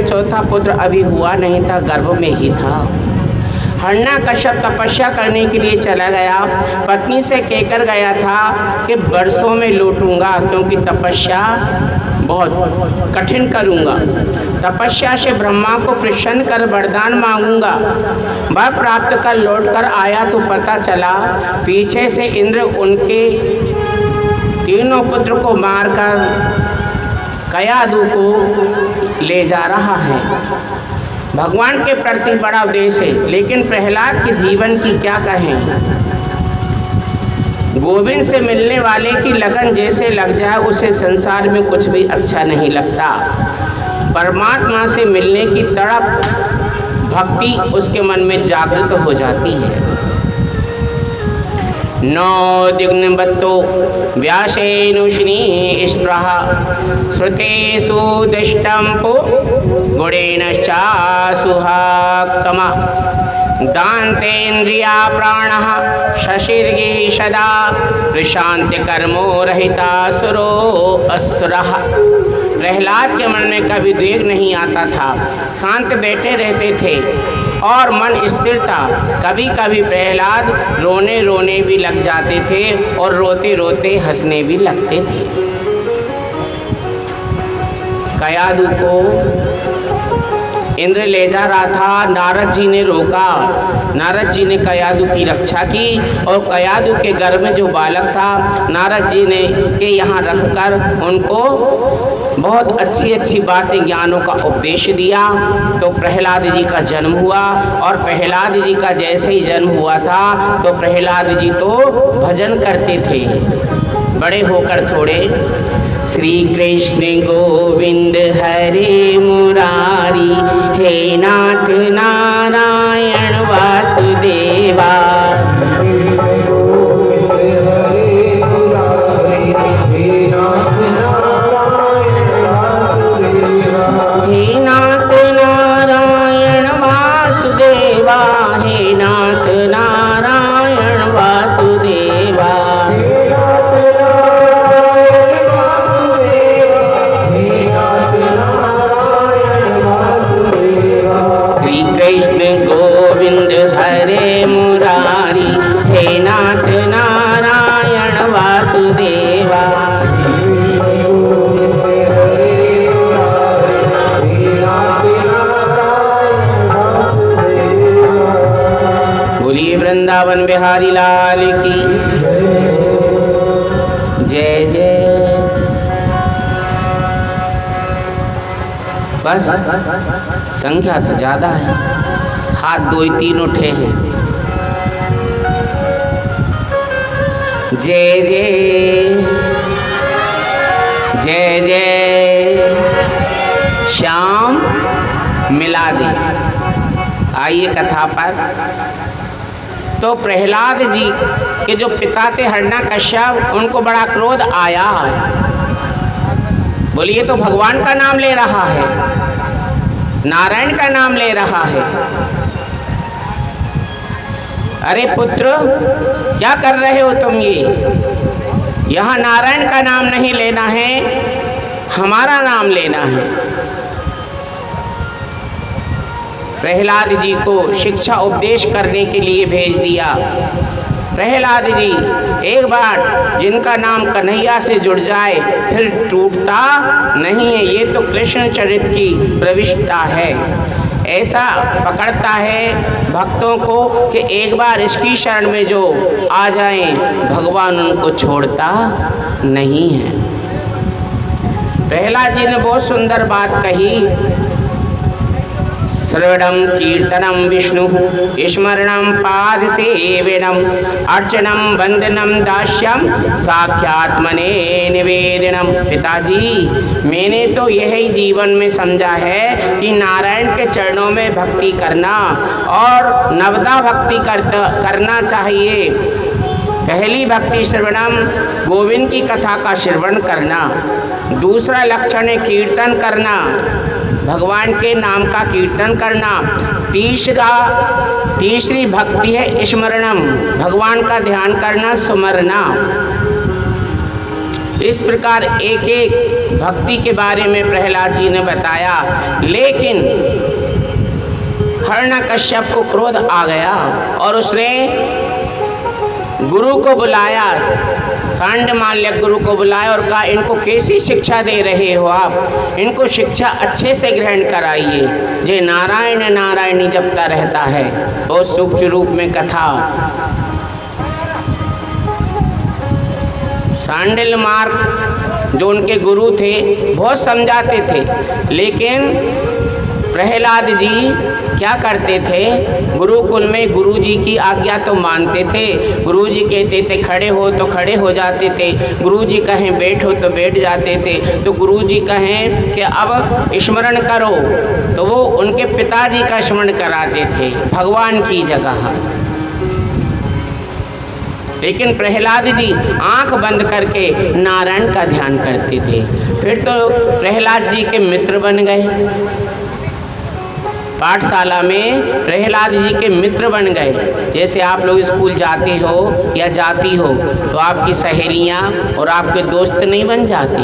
चौथा पुत्र अभी हुआ नहीं था, गर्भ में ही था। हिरण्यकश्यप तपस्या करने के लिए चला गया। पत्नी से कहकर गया था कि वर्षों में लौटूंगा, क्योंकि तपस्या बहुत कठिन करूंगा। तपस्या से ब्रह्मा को प्रसन्न कर वरदान मांगूंगा। वह प्राप्त कर लौट कर आया तो पता चला पीछे से इंद्र उनके तीनों पुत्र को मारकर कयादु को ले जा रहा है। भगवान के प्रति बड़ा उद्देश्य है, लेकिन प्रहलाद के जीवन की क्या कहें। गोविंद से मिलने वाले की लगन जैसे लग जाए उसे संसार में कुछ भी अच्छा नहीं लगता। परमात्मा से मिलने की तड़प भक्ति उसके मन में जागृत हो जाती है। नौ दिग्निबत्तो व्यासेनुष्णी स्पृहा श्रुतेषु दृष्टम्पो गुणेनश्चासुहाकमा दान्तेन्द्रिया प्राणः शशिर्गी सदा प्रशांत कर्मो रहिता सुरो असुरः। प्रहलाद के मन में कभी द्वेग नहीं आता था, शांत बैठे रहते थे और मन स्थिर था। कभी कभी प्रहलाद रोने रोने भी लग जाते थे और रोते रोते हंसने भी लगते थे। कयादु को इंद्र ले जा रहा था, नारद जी ने रोका। नारद जी ने कयादु की रक्षा की और कयादु के गर्भ में जो बालक था नारद जी ने के यहाँ रखकर उनको बहुत अच्छी अच्छी बातें ज्ञानों का उपदेश दिया। तो प्रहलाद जी का जन्म हुआ और प्रहलाद जी का जैसे ही जन्म हुआ था तो प्रहलाद जी तो भजन करते थे। बड़े होकर थोड़े श्री कृष्ण गोविंद हरे मुरारी, हे नाथ नारायण वासुदेवा। हे नाथ नारायण वासुदेवा, हे नाथ नारायण वासुदेवा। श्री कृष्ण गोविंद हरे मुरारी, हे नाथ नारायण वासुदेवा। बोलिए वृंदावन बिहारी लाल की जय जय। बस संख्या तो ज़्यादा है, हाथ दो ही तीन उठे हैं। जय जय जय जय श्याम मिला दे। आइए कथा पर। तो प्रहलाद जी के जो पिता थे हिरण्यकश्यप, उनको बड़ा क्रोध आया। बोलिए तो भगवान का नाम ले रहा है, नारायण का नाम ले रहा है। अरे पुत्र क्या कर रहे हो तुम? ये यहाँ नारायण का नाम नहीं लेना है, हमारा नाम लेना है। प्रहलाद जी को शिक्षा उपदेश करने के लिए भेज दिया। प्रहलाद जी एक बार जिनका नाम कन्हैया से जुड़ जाए फिर टूटता नहीं है। ये तो कृष्ण चरित्र की प्रविष्टता है। ऐसा पकड़ता है भक्तों को कि एक बार इसकी शरण में जो आ जाएं भगवान उनको छोड़ता नहीं है। प्रहलाद जी ने बहुत सुंदर बात कही। श्रवणम कीर्तनम विष्णु स्मरणम पाद सेवनम अर्चनम वंदनम दास्यम साक्षात्मने निवेदनम। पिताजी मैंने तो यही जीवन में समझा है कि नारायण के चरणों में भक्ति करना और नवदा भक्ति करना चाहिए। पहली भक्ति श्रवणम, गोविंद की कथा का श्रवण करना। दूसरा लक्षण है कीर्तन करना, भगवान के नाम का कीर्तन करना। तीसरी भक्ति है स्मरणम, भगवान का ध्यान करना, सुमरना। इस प्रकार एक एक भक्ति के बारे में प्रहलाद जी ने बताया। लेकिन हिरण्यकश्यप को क्रोध आ गया और उसने गुरु को बुलाया, सांडमाल्य गुरु को बुलाया और कहा, इनको कैसी शिक्षा दे रहे हो आप? इनको शिक्षा अच्छे से ग्रहण कराइए। जे नारायण नारायणी जपता रहता है। और सूक्ष्म रूप में कथा सांडिल मार्ग जो उनके गुरु थे बहुत समझाते थे, लेकिन प्रहलाद जी क्या करते थे, गुरुकुल में गुरुजी की आज्ञा तो मानते थे। गुरुजी कहते थे खड़े हो तो खड़े हो जाते थे, गुरुजी कहें बैठो तो बैठ जाते थे। तो गुरुजी कहें कि अब स्मरण करो तो वो उनके पिताजी का स्मरण कराते थे भगवान की जगह। लेकिन प्रहलाद जी आंख बंद करके नारायण का ध्यान करते थे। फिर तो प्रहलाद जी के मित्र बन गए। पाठशाला में प्रहलाद जी के मित्र बन गए। जैसे आप लोग स्कूल जाते हो या जाती हो तो आपकी सहेलियां और आपके दोस्त नहीं बन जाते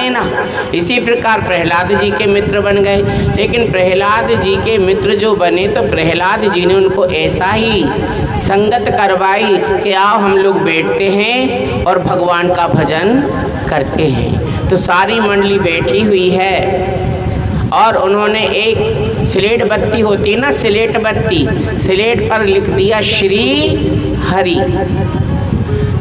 हैं ना। इसी प्रकार प्रहलाद जी के मित्र बन गए। लेकिन प्रहलाद जी के मित्र जो बने तो प्रहलाद जी ने उनको ऐसा ही संगत करवाई कि आओ हम लोग बैठते हैं और भगवान का भजन करते हैं। तो सारी मंडली बैठी हुई है और उन्होंने एक स्लेट बत्ती होती है ना, स्लेट बत्ती, स्लेट पर लिख दिया श्री हरि।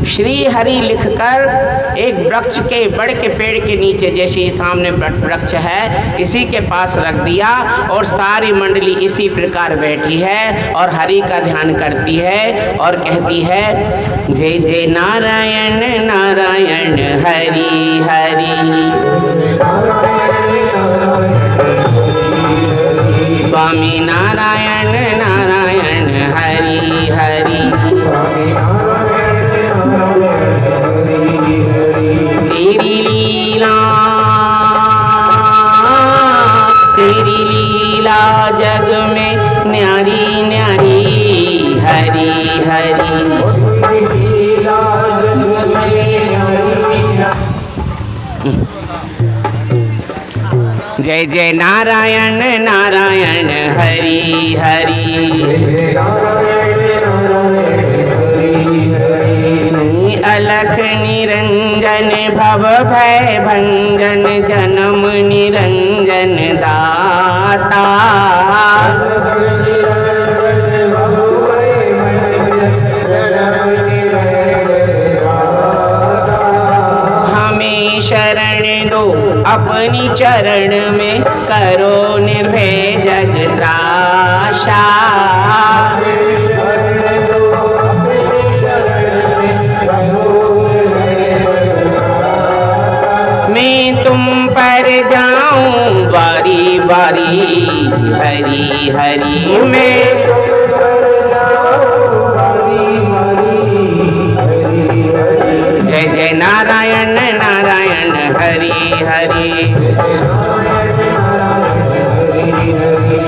श्री हरि लिखकर एक वृक्ष के बड़ के पेड़ के नीचे, जैसे सामने वृक्ष है इसी के पास रख दिया और सारी मंडली इसी प्रकार बैठी है और हरि का ध्यान करती है और कहती है जय जय नारायण नारायण हरि हरि, स्वामी नारायण नारायण हरि हरि, तेरी लीला जग में न्यारी न्यारी हरि हरि। जय जय नारायण नारायण हरि हरि, अलख निरंजन भव भय भंजन, जन्म निरंजन दाता। हमें शरण दो अपनी चरण में, करो निर्भय जग त्रासा। मैं तुम पर जाऊं बारी बारी हरि हरि, मैं जय जय नारायण नारायण हरि हरि,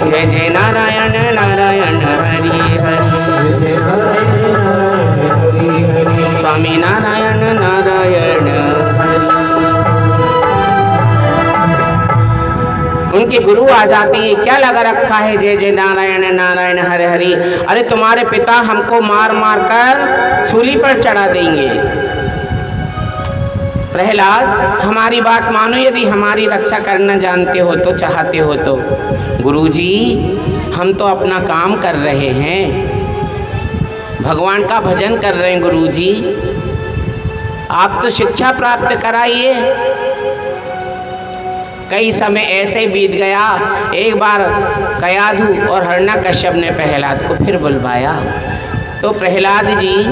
जय जय नारायण नारायण हरि हरि, स्वामी नारायण नारायण हरि। उनके गुरु आ जाते हैं, क्या लगा रखा है जय जय नारायण नारायण हरि हरि? अरे तुम्हारे पिता हमको मार मार कर सूली पर चढ़ा देंगे। प्रहलाद हमारी बात मानो, यदि हमारी रक्षा करना जानते हो तो, चाहते हो तो। गुरुजी हम तो अपना काम कर रहे हैं, भगवान का भजन कर रहे हैं। गुरुजी आप तो शिक्षा प्राप्त कराइए। कई समय ऐसे बीत गया। एक बार कयाधु और हिरण्यकश्यप ने प्रहलाद को फिर बुलवाया तो प्रहलाद जी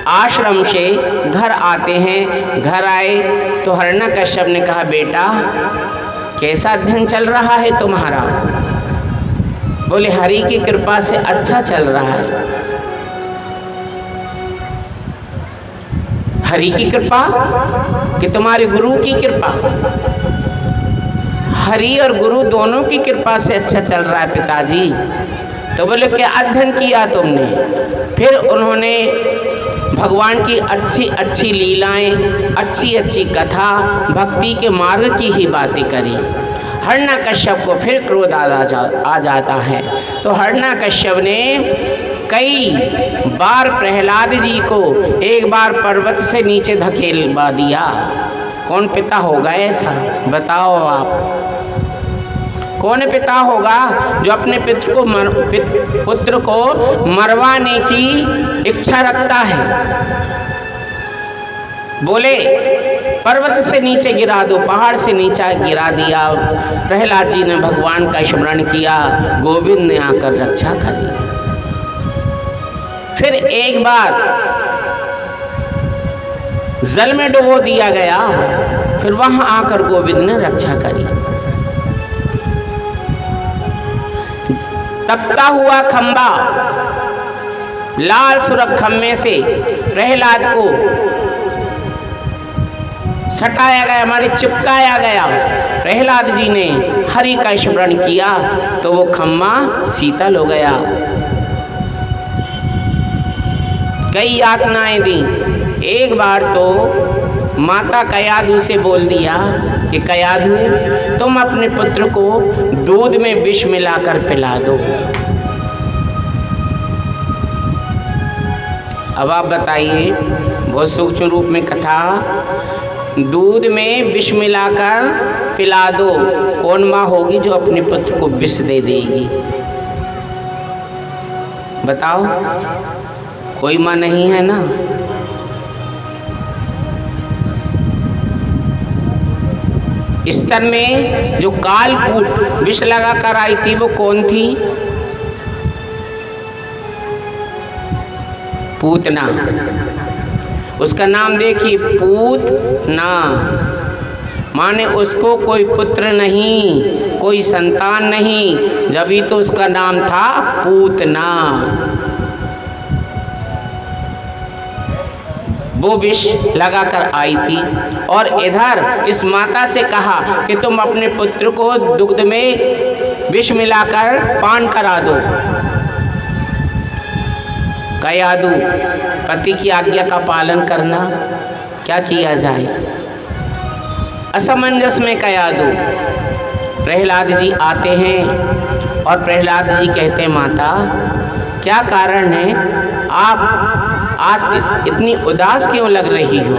आश्रम से घर आते हैं। घर आए तो हिरण्यकश्यप ने कहा, बेटा कैसा अध्ययन चल रहा है तुम्हारा? बोले हरि की कृपा से अच्छा चल रहा है। हरि की कृपा कि तुम्हारे गुरु की कृपा? हरि और गुरु दोनों की कृपा से अच्छा चल रहा है पिताजी। तो बोले क्या अध्ययन किया तुमने? फिर उन्होंने भगवान की अच्छी अच्छी लीलाएं, अच्छी अच्छी कथा, भक्ति के मार्ग की ही बातें करी। हिरण्यकश्यप को फिर क्रोध आ जाता है। तो हिरण्यकश्यप ने कई बार प्रहलाद जी को एक बार पर्वत से नीचे धकेलवा दिया। कौन पिता होगा ऐसा? बताओ आप, कौन पिता होगा जो अपने पुत्र को मरवाने की इच्छा रखता है? बोले पर्वत से नीचे गिरा दो, पहाड़ से नीचे गिरा दिया। प्रहलाद जी ने भगवान का स्मरण किया, गोविंद ने आकर रक्षा करी। फिर एक बार जल में डुबो दिया गया, फिर वहां आकर गोविंद ने रक्षा करी। तपता हुआ खंबा, लाल सुरख खम्भे से प्रहलाद को सटाया गया, माने चिपकाया गया। प्रहलाद जी ने हरि का स्मरण किया तो वो खम्भा शीतल हो गया। कई यातनाएं दी। एक बार तो माता कयाधु से बोल दिया कि कयाधु तुम अपने पुत्र को दूध में विष मिलाकर पिला दो। अब आप बताइए, बहुत सूक्ष्म रूप में कथा, दूध में विष मिलाकर पिला दो। कौन माँ होगी जो अपने पुत्र को विष दे देगी? बताओ, कोई माँ नहीं है ना। स्तर में जो कालकूट विष लगा कर आई थी वो कौन थी? पूतना। उसका नाम देखिए, पूतना, माने उसको कोई पुत्र नहीं, कोई संतान नहीं, जब तो उसका नाम था पूतना। वो विष लगाकर आई थी और इधर इस माता से कहा कि तुम अपने पुत्र को दुग्ध में विष मिलाकर पान करा दो। कयाधु, पति की आज्ञा का पालन करना, क्या किया जाए? असमंजस में कयाधु। प्रहलाद जी आते हैं और प्रहलाद जी कहते हैं, माता क्या कारण है, आप आज इतनी उदास क्यों लग रही हो?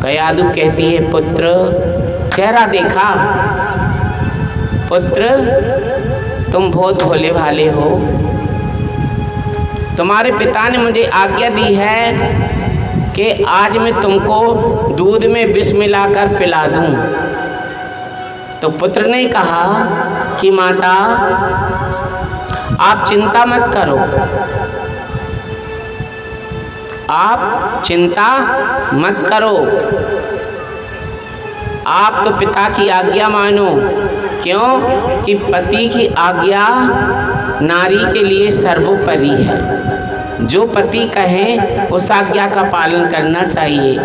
कयाधु कहती है, पुत्र चेहरा देखा? पुत्र तुम बहुत भोले भाले हो, तुम्हारे पिता ने मुझे आज्ञा दी है कि आज मैं तुमको दूध में विष मिलाकर पिला दूं। तो पुत्र ने कहा कि माता आप चिंता मत करो, आप चिंता मत करो, आप तो पिता की आज्ञा मानो। क्यों कि पति की आज्ञा नारी के लिए सर्वोपरि है। जो पति कहें उस आज्ञा का पालन करना चाहिए।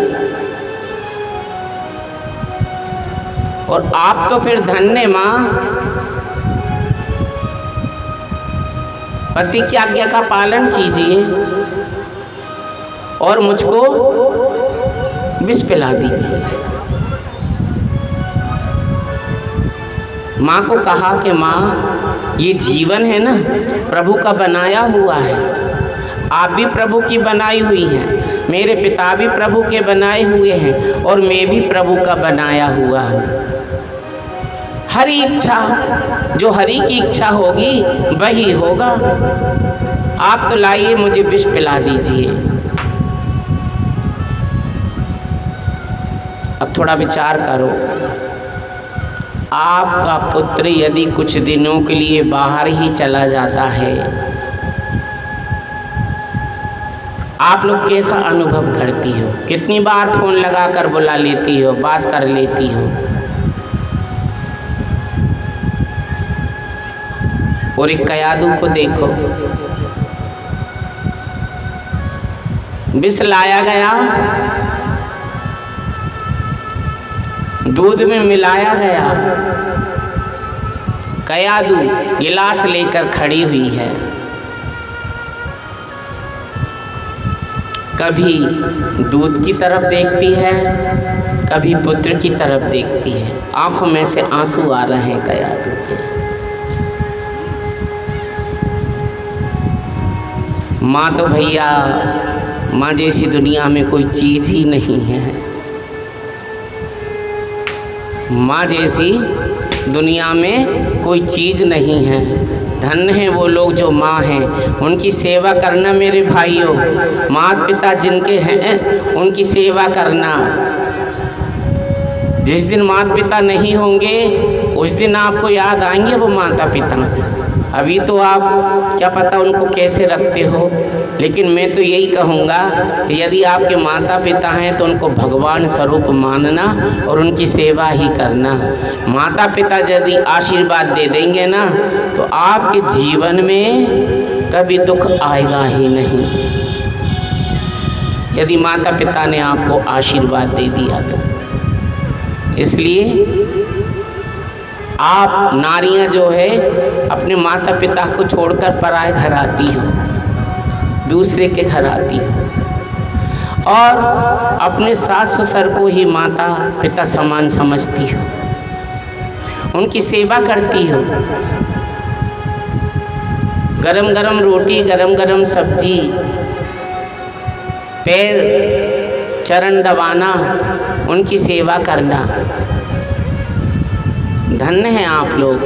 और आप तो फिर धन्य माँ, पति की आज्ञा का पालन कीजिए और मुझको विष पिला दीजिए। माँ को कहा कि माँ ये जीवन है ना, प्रभु का बनाया हुआ है, आप भी प्रभु की बनाई हुई हैं, मेरे पिता भी प्रभु के बनाए हुए हैं और मैं भी प्रभु का बनाया हुआ हूँ। हरि इच्छा, जो हरि की इच्छा होगी वही होगा। आप तो लाइए, मुझे विष पिला दीजिए। अब थोड़ा विचार करो, आपका पुत्र यदि कुछ दिनों के लिए बाहर ही चला जाता है, आप लोग कैसा अनुभव करती हो? कितनी बार फोन लगाकर बुला लेती हो, बात कर लेती हो? और एक कयाधु को देखो, विष लाया गया, दूध में मिलाया गया, कयादू गिलास लेकर खड़ी हुई है। कभी दूध की तरफ देखती है, कभी पुत्र की तरफ देखती है। आंखों में से आंसू आ रहे हैं कयादू के। माँ तो भैया, माँ जैसी दुनिया में कोई चीज़ ही नहीं है। माँ जैसी दुनिया में कोई चीज़ नहीं है। धन्य हैं वो लोग जो माँ हैं, उनकी सेवा करना मेरे भाइयों। माता पिता जिनके हैं उनकी सेवा करना। जिस दिन माता पिता नहीं होंगे उस दिन आपको याद आएंगे वो माता पिता। अभी तो आप क्या पता उनको कैसे रखते हो, लेकिन मैं तो यही कहूँगा कि यदि आपके माता पिता हैं तो उनको भगवान स्वरूप मानना और उनकी सेवा ही करना। माता पिता यदि आशीर्वाद दे देंगे ना तो आपके जीवन में कभी दुख आएगा ही नहीं। यदि माता पिता ने आपको आशीर्वाद दे दिया तो इसलिए आप नारियां जो है अपने माता पिता को छोड़कर पराए घर आती हो, दूसरे के घर आती हो और अपने सास ससुर को ही माता पिता समान समझती हो, उनकी सेवा करती हो। गरम गरम रोटी, गरम गरम सब्जी, पैर चरण दबाना, उनकी सेवा करना। धन्य हैं आप लोग।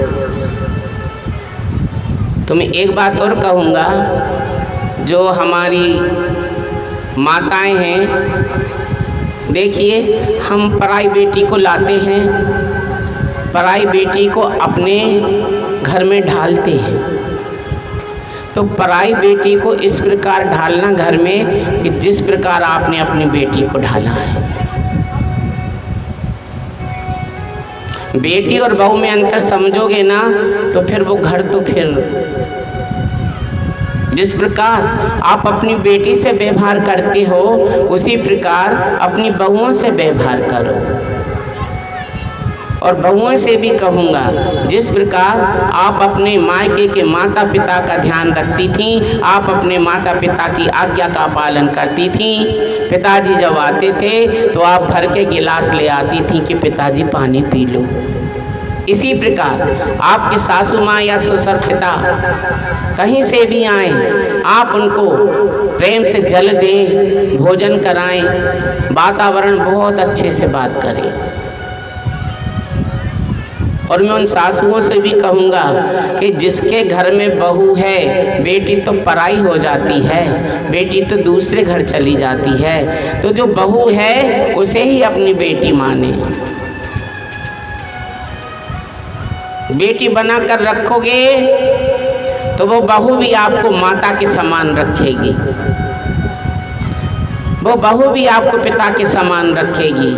तो मैं एक बात और कहूँगा, जो हमारी माताएं हैं, देखिए हम पराई बेटी को लाते हैं, पराई बेटी को अपने घर में ढालते हैं। तो पराई बेटी को इस प्रकार ढालना घर में कि जिस प्रकार आपने अपनी बेटी को ढाला है। बेटी और बहू में अंतर समझोगे ना तो फिर वो घर तो फिर जिस प्रकार आप अपनी बेटी से व्यवहार करते हो उसी प्रकार अपनी बहुओं से व्यवहार करो। और बहुओं से भी कहूँगा, जिस प्रकार आप अपने मायके के माता पिता का ध्यान रखती थीं, आप अपने माता पिता की आज्ञा का पालन करती थीं। पिताजी जब आते थे तो आप भर के गिलास ले आती थी कि पिताजी पानी पी लो। इसी प्रकार आपकी सासू माँ या ससुर पिता कहीं से भी आए, आप उनको प्रेम से जल दें, भोजन कराएं, वातावरण बहुत अच्छे से बात करें। और मैं उन सासुओं से भी कहूँगा कि जिसके घर में बहू है, बेटी तो पराई हो जाती है, बेटी तो दूसरे घर चली जाती है। तो जो बहू है उसे ही अपनी बेटी माने। बेटी बनाकर रखोगे तो वो बहू भी आपको माता के समान रखेगी, वो बहू भी आपको पिता के समान रखेगी।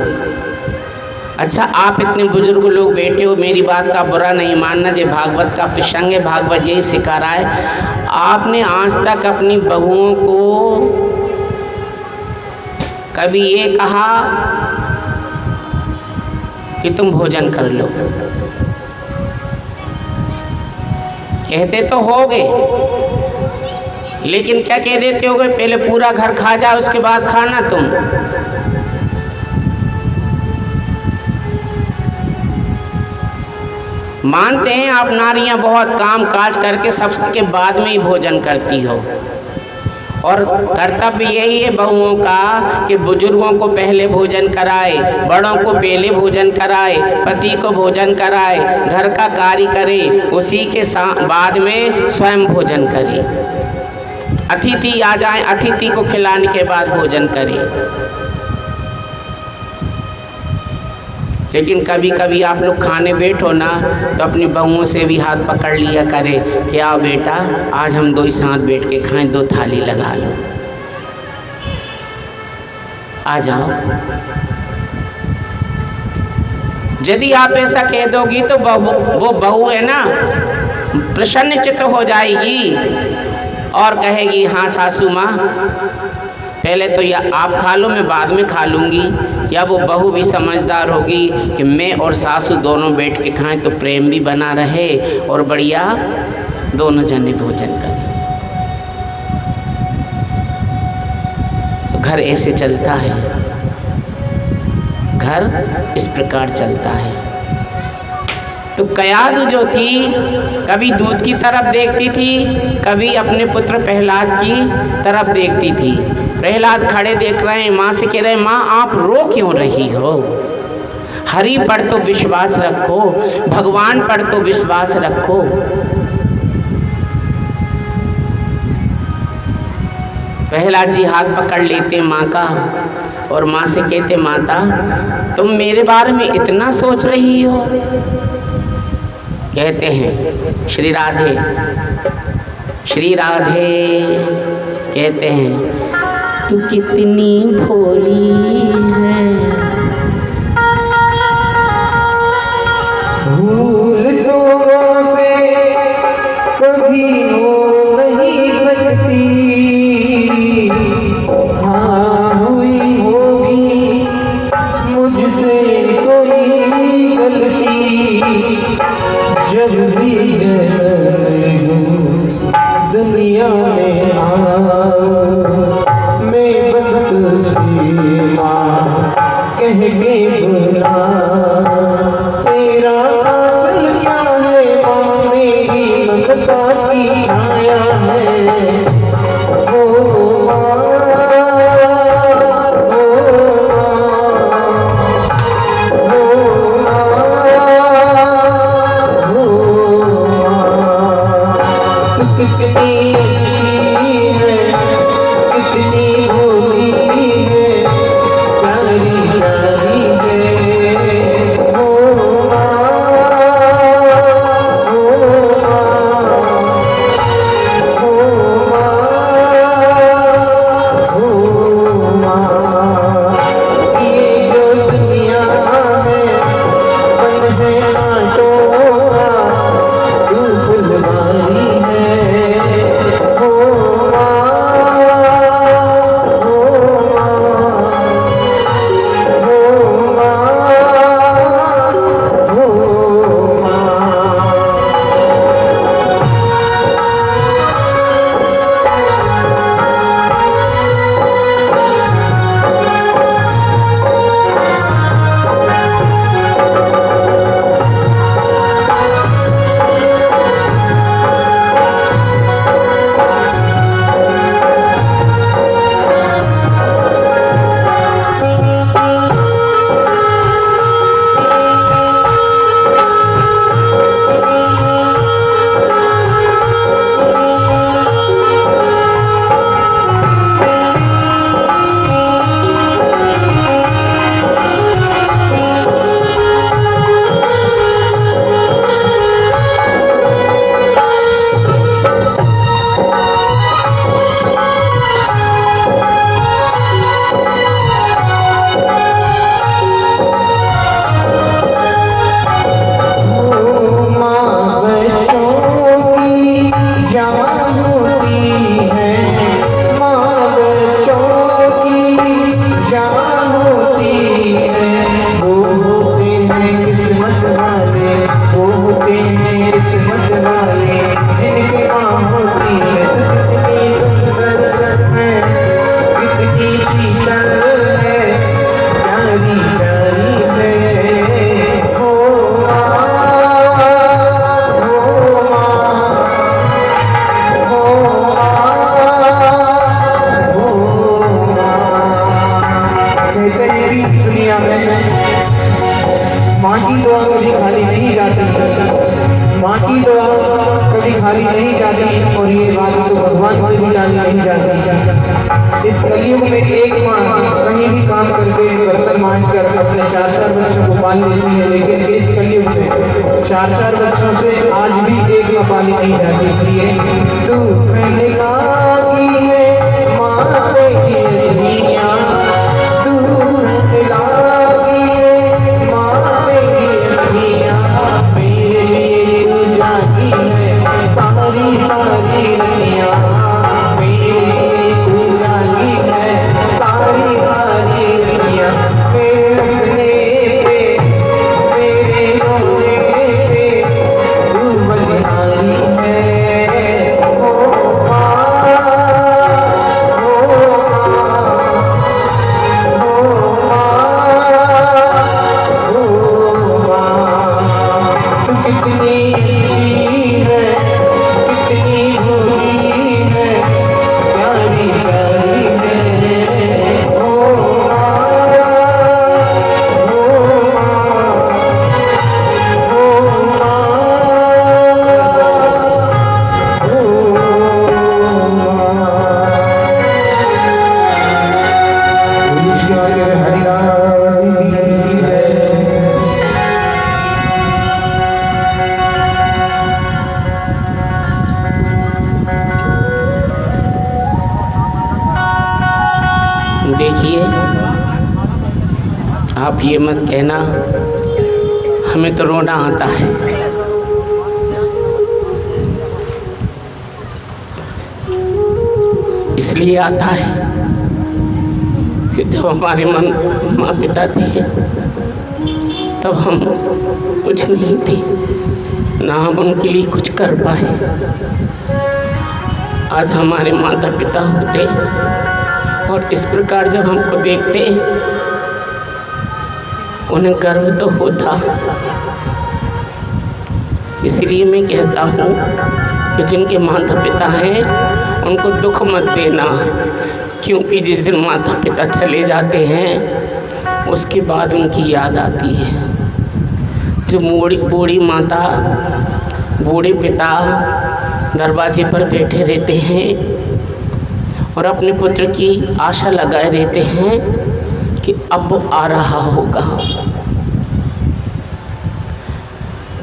अच्छा, आप इतने बुजुर्ग लोग बैठे हो, मेरी बात का बुरा नहीं मानना, जो भागवत का प्रसंग है, भागवत यही सिखा रहा है। आपने आज तक अपनी बहुओं को कभी ये कहा कि तुम भोजन कर लो? कहते तो होगे, लेकिन क्या कह देते होगे, पहले पूरा घर खा जाओ उसके बाद खाना तुम। मानते हैं आप नारियां बहुत काम काज करके सबके बाद में ही भोजन करती हो, और कर्तव्य यही है बहुओं का कि बुजुर्गों को पहले भोजन कराए, बड़ों को पहले भोजन कराए, पति को भोजन कराए, घर का कार्य करे, उसी के बाद में स्वयं भोजन करे। अतिथि आ जाए, अतिथि को खिलाने के बाद भोजन करे। लेकिन कभी कभी आप लोग खाने बैठो ना तो अपनी बहुओं से भी हाथ पकड़ लिया करे कि आओ बेटा, आज हम दो ही साथ बैठ के खाएं, दो थाली लगा लो, आ जाओ। यदि आप ऐसा कह दोगी तो वो बहू है ना प्रसन्न चित्त हो जाएगी और कहेगी, हाँ सासू माँ पहले तो या आप खा लो, मैं बाद में खा लूँगी, या वो बहू भी समझदार होगी कि मैं और सासू दोनों बैठ के खाएं तो प्रेम भी बना रहे और बढ़िया दोनों जने भोजन करें। तो घर ऐसे चलता है, घर इस प्रकार चलता है। तो कयादू जो थी कभी दूध की तरफ देखती थी, कभी अपने पुत्र प्रहलाद की तरफ देखती थी। प्रहलाद खड़े देख रहे हैं, माँ से कह रहे हैं, माँ आप रो क्यों रही हो? हरि पर तो विश्वास रखो, भगवान पर तो विश्वास रखो। प्रहलाद जी हाथ पकड़ लेते माँ का और माँ से कहते, माता तुम मेरे बारे में इतना सोच रही हो? कहते हैं श्री राधे, श्री राधे कहते हैं, तू कितनी भोली है, भूल तो से कभी हो नहीं सकती, हाँ हुई होगी मुझसे कोई गलती, जब भी जन्म दुनिया में मैं बस तुझे माँ कह के बुला, तेरा आंचल क्या है माँ, मेरी ममता की छाया है। ओ माँ, कितनी अच्छी है, कितनी भोली है, प्यारी प्यारी है। ओ माँ, ओ माँ, ओ माँ, ओ माँ, ये जो दुनिया है मन है कांटों का, तू फुलवारी है। माँ की दुआ कभी खाली नहीं जाती, माँ की दुआ कभी खाली नहीं जाती, और ये बात तो भगवान से भी जानी नहीं जाती। इस कलयुग में एक माँ कहीं भी काम करके बर्तन मांझ कर अपने 4-4 बच्चों को पाल लेती है, लेकिन इस कलयुग में 4-4 बच्चों से आज भी एक माँ पाली नहीं जाती। इसलिए तू कहने लगी है माँ की अरबियाँ, तू कहने लगी है माँ की अरबियाँ, मेरे लिए तू जाती है सारी सारी दुनिया, मेरे लिए तू जाती है ये मत कहना, हमें तो रोना आता है। इसलिए आता है कि जब हमारे माँ पिता थे तब हम कुछ नहीं थे, ना हम उनके लिए कुछ कर पाए। आज हमारे माता पिता होते और इस प्रकार जब हमको देखते उन्हें गर्व तो होता। इसलिए मैं कहता हूँ कि जिनके माता पिता हैं उनको दुख मत देना, क्योंकि जिस दिन माता पिता चले जाते हैं उसके बाद उनकी याद आती है। जो बूढ़ी माता बूढ़े पिता दरवाजे पर बैठे रहते हैं और अपने पुत्र की आशा लगाए रहते हैं कि अब वो आ रहा होगा।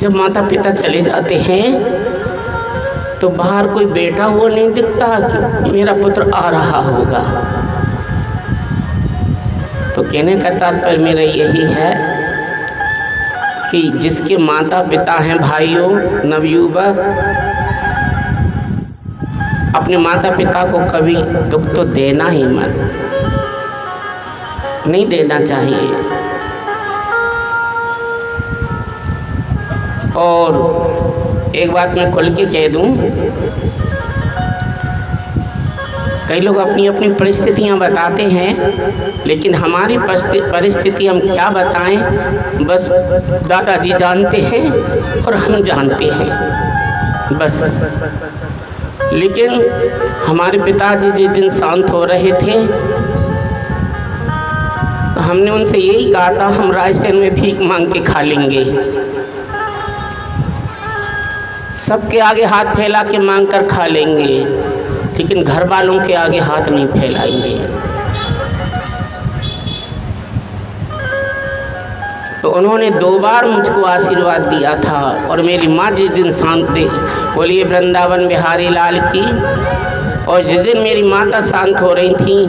जब माता पिता चले जाते हैं तो बाहर कोई बैठा हुआ नहीं दिखता कि मेरा पुत्र आ रहा होगा। तो कहने का तात्पर्य मेरा यही है कि जिसके माता पिता हैं भाइयों, नवयुवक, अपने माता पिता को कभी दुख तो देना ही मत, नहीं देना चाहिए। और एक बात मैं खुल के कह दूं, कई लोग अपनी अपनी परिस्थितियां बताते हैं, लेकिन हमारी परिस्थिति हम क्या बताएं, बस दादाजी जानते हैं और हम जानते हैं बस। लेकिन हमारे पिताजी जिस दिन शांत हो रहे थे तो हमने उनसे यही कहा था, हम रायसेन में भीख मांग के खा लेंगे, सबके आगे हाथ फैला के मांग कर खा लेंगे, लेकिन घर वालों के आगे हाथ नहीं फैलाएंगे। तो उन्होंने 2 बार मुझको आशीर्वाद दिया था और मेरी माँ जिस दिन शांत थी, बोलिए वृंदावन बिहारी लाल की, और जिस दिन मेरी माता शांत हो रही थी,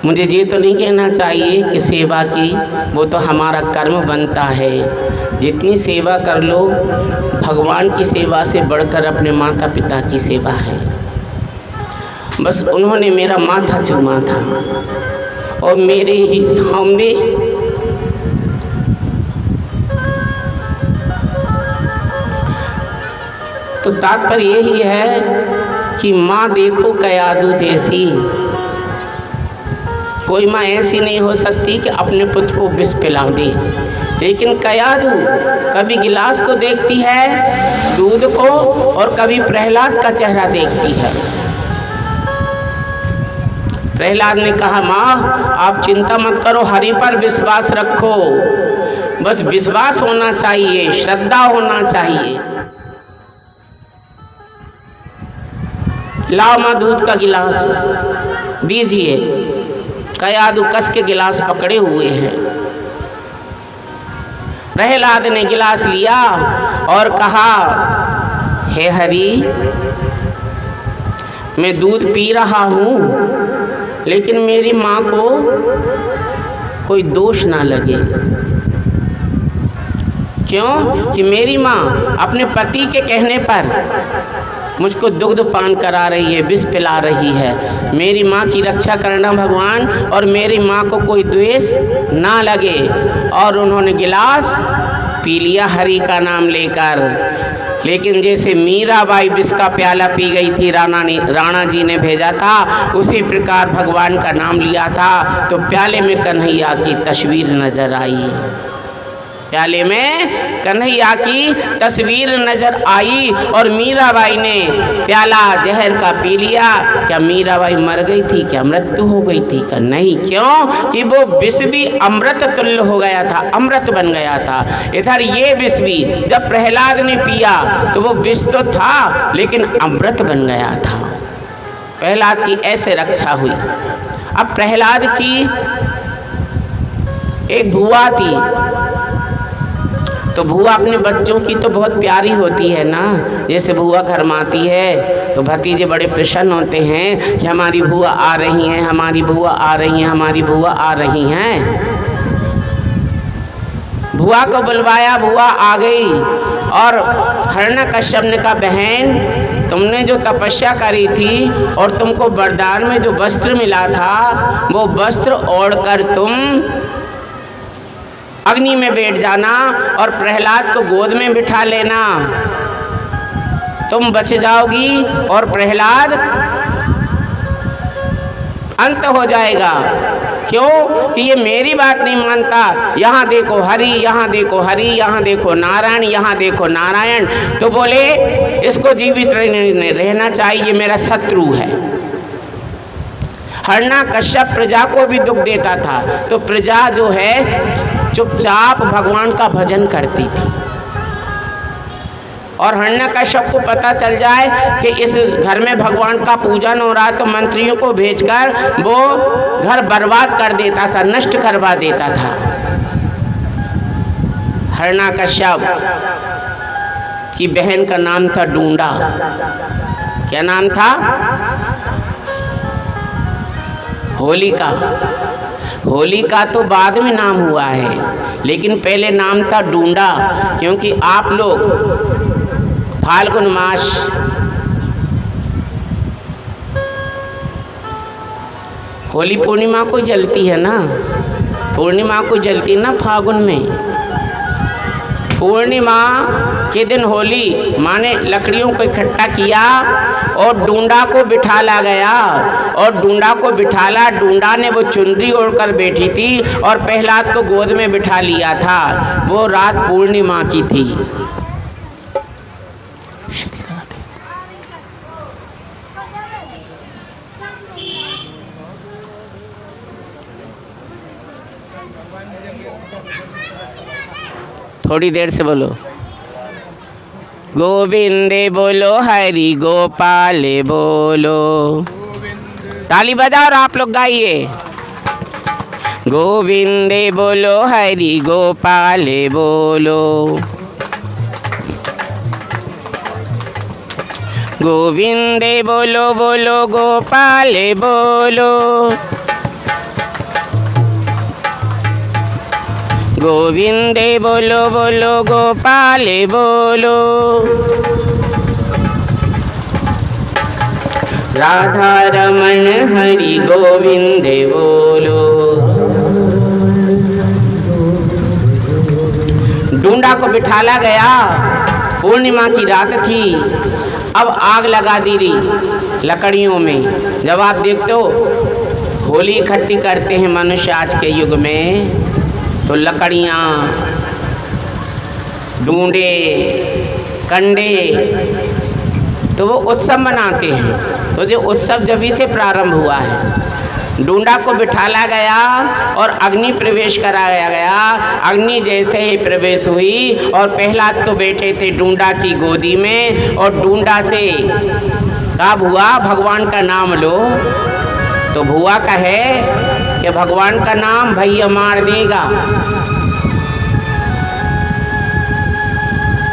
मुझे ये तो नहीं कहना चाहिए कि सेवा की, वो तो हमारा कर्म बनता है। जितनी सेवा कर लो, भगवान की सेवा से बढ़कर अपने माता पिता की सेवा है। बस उन्होंने मेरा माथा चूमा था और मेरे ही सामने तो तात्पर्य यही है कि माँ देखो कयादू जैसी, कोई माँ ऐसी नहीं हो सकती कि अपने पुत्र को विष पिला दे, लेकिन कयादू कभी गिलास को देखती है, दूध को, और कभी प्रहलाद का चेहरा देखती है। प्रहलाद ने कहा, माँ आप चिंता मत करो, हरि पर विश्वास रखो, बस विश्वास होना चाहिए, श्रद्धा होना चाहिए। लाओ माँ दूध का गिलास दीजिए। कयादू कस के गिलास पकड़े हुए हैं। प्रहलाद ने गिलास लिया और कहा, हे हरि, मैं दूध पी रहा हूँ, लेकिन मेरी माँ को कोई दोष ना लगे। क्यों? कि मेरी माँ अपने पति के कहने पर मुझको दुग्ध पान करा रही है, विष पिला रही है। मेरी माँ की रक्षा करना भगवान, और मेरी माँ को कोई द्वेष ना लगे। और उन्होंने गिलास पी लिया हरि का नाम लेकर। लेकिन जैसे मीराबाई विष का प्याला पी गई थी, राणा जी ने भेजा था, उसी प्रकार भगवान का नाम लिया था तो प्याले में कन्हैया की तस्वीर नजर आई। प्याले में कन्हैया की तस्वीर नजर आई और मीराबाई ने प्याला जहर का पी लिया। क्या मीराबाई मर गई थी? क्या मृत्यु हो गई थी? क्या नहीं। क्यों? कि वो विष भी अमृत तुल्य हो गया था, अमृत बन गया था। इधर ये विष भी जब प्रहलाद ने पिया तो वो विष तो था, लेकिन अमृत बन गया था। प्रहलाद की ऐसे रक्षा हुई। अब प्रहलाद की एक भुआ थी, तो भुआ अपने बच्चों की तो बहुत प्यारी होती है ना। जैसे भुआ घर में आती है तो भतीजे बड़े प्रसन्न होते हैं कि हमारी भुआ आ रही हैं, हमारी भुआ आ रही हैं, हमारी भुआ आ रही हैं। भुआ को बुलवाया, भुआ आ गई और हिरण्यकश्यप ने कहा, बहन तुमने जो तपस्या करी थी और तुमको वरदान में जो वस्त्र मिला था वो वस्त्र ओढ़कर तुम अग्नि में बैठ जाना और प्रहलाद को गोद में बिठा लेना, तुम बच जाओगी और प्रहलाद अंत हो जाएगा। क्यों कि ये मेरी बात नहीं मानता, यहाँ देखो हरि, यहाँ देखो हरि, यहाँ देखो नारायण, यहाँ देखो नारायण। तो बोले इसको जीवित रहना चाहिए, मेरा शत्रु है। हिरण्यकश्यप प्रजा को भी दुख देता था, तो प्रजा जो है चुपचाप भगवान का भजन करती थी। और हिरण्यकश्यप को पता चल जाए कि इस घर में भगवान का पूजन हो रहा है तो मंत्रियों को भेजकर वो घर बर्बाद कर देता था, नष्ट करवा देता था। हिरण्यकश्यप की बहन का नाम था डूंडा। क्या नाम था? होलिका। होलिका तो बाद में नाम हुआ है, लेकिन पहले नाम था डूंडा, क्योंकि आप लोग फाल्गुन मास होली पूर्णिमा को जलती है ना, पूर्णिमा को जलती है ना फाल्गुन में। पूर्णिमा के दिन होली माने लकड़ियों को इकट्ठा किया और डूंडा को बिठाला गया और डूंडा को बिठाला। डूंडा ने वो चुनरी ओढ़कर बैठी थी और प्रहलाद को गोद में बिठा लिया था। वो रात पूर्णिमा की थी। थोड़ी देर से बोलो, गोविंदे बोलो, हरि गोपाले बोलो। ताली बजाओ और आप लोग गाइए, गोविंदे बोलो, हरि गोपाले बोलो। गोविंदे बोलो बोलो, गोपाले बोलो। गोविंदे बोलो बोलो, गोपाले बोलो। राधा रमण हरि गोविंदे बोलो। डूंडा को बिठाला गया, पूर्णिमा की रात थी। अब आग लगा दी रही लकड़ियों में। जब आप देखते हो होली इकट्ठी करते हैं मनुष्य आज के युग में, तो लकड़ियाँ, डूंडे, कंडे, तो वो उत्सव मनाते हैं। तो जो उत्सव जब से प्रारंभ हुआ है, डूंडा को बिठाला गया और अग्नि प्रवेश कराया गया। अग्नि जैसे ही प्रवेश हुई और प्रहलाद तो बैठे थे डूंडा की गोदी में, और डूंडा से कहा, भुआ भगवान का नाम लो। तो भुआ कहे कि भगवान का नाम भैया मार देगा।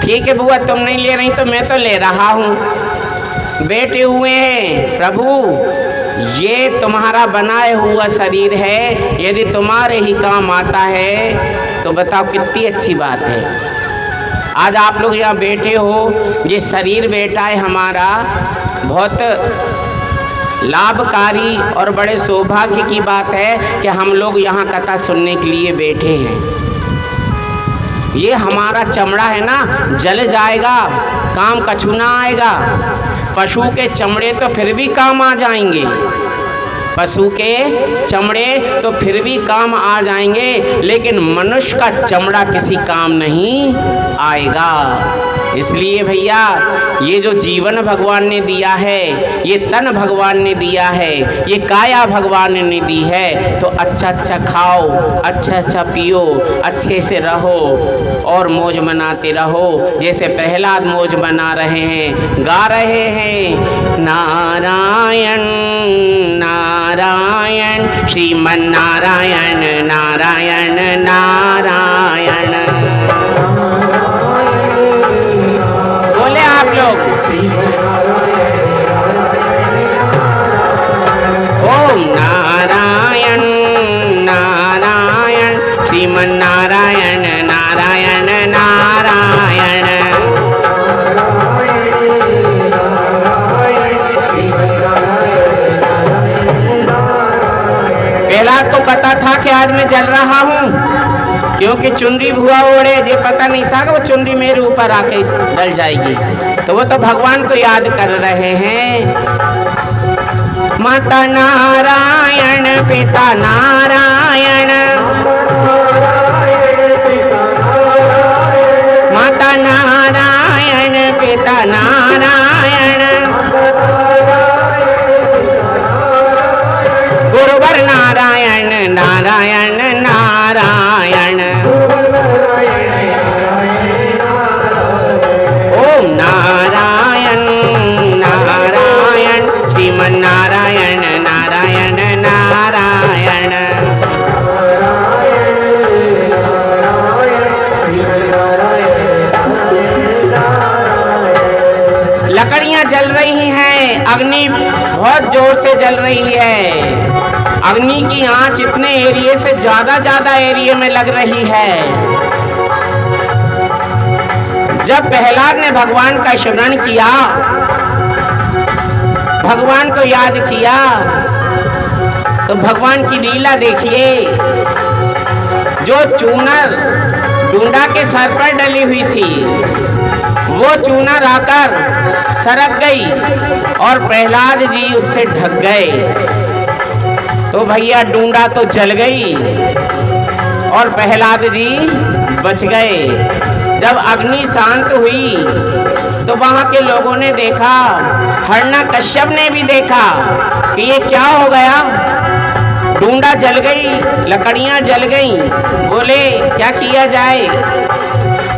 ठीक है बुआ, तुम नहीं ले रही तो मैं तो ले रहा हूँ। बैठे हुए हैं प्रभु, ये तुम्हारा बनाए हुआ शरीर है, यदि तुम्हारे ही काम आता है तो बताओ कितनी अच्छी बात है। आज आप लोग यहाँ बैठे हो, ये शरीर बैठा है हमारा, बहुत लाभकारी और बड़े सौभाग्य की बात है कि हम लोग यहाँ कथा सुनने के लिए बैठे हैं। ये हमारा चमड़ा है ना, जल जाएगा, काम कछु ना आएगा। पशु के चमड़े तो फिर भी काम आ जाएंगे, पशु के चमड़े तो फिर भी काम आ जाएंगे, लेकिन मनुष्य का चमड़ा किसी काम नहीं आएगा। इसलिए भैया, ये जो जीवन भगवान ने दिया है, ये तन भगवान ने दिया है, ये काया भगवान ने दी है, तो अच्छा अच्छा खाओ, अच्छा अच्छा पियो, अच्छे से रहो और मौज मनाते रहो, जैसे प्रहलाद मौज मना रहे हैं, गा रहे हैं, नारायण नारायण श्रीमन नारायण नारायण नारायण। बोले आप लोग, ओम नारायण नारायण श्रीमन नारायण नारायण। के आज मैं जल रहा हूँ, क्योंकि चुनरी भुआ ओढ़े, ये पता नहीं था कि वो चुनरी मेरे ऊपर आके डल जाएगी। तो वो तो भगवान को याद कर रहे हैं। माता नारायण पिता नारायण, माता नारायण पिता नारायण, गुरुवर नारायण नारायण नारायण, ओम नारायण नारायण श्रीमन नारायण नारायण नारायण। लकड़ियां जल रही हैं, अग्नि बहुत जोर से जल रही है। अग्नि की आंच इतने एरिया से ज्यादा एरिया में लग रही है। जब प्रहलाद ने भगवान का स्मरण किया, भगवान को याद किया, तो भगवान की लीला देखिए। जो चूनर डूंडा के सर पर डली हुई थी, वो चूनर आकर सरक गई और प्रहलाद जी उससे ढक गए। तो भैया डूंडा तो जल गई और प्रहलाद जी बच गए। जब अग्नि शांत हुई तो वहां के लोगों ने देखा, हिरण्यकश्यप ने भी देखा कि ये क्या हो गया, डूंडा जल गई, लकड़ियां जल गई। बोले क्या किया जाए।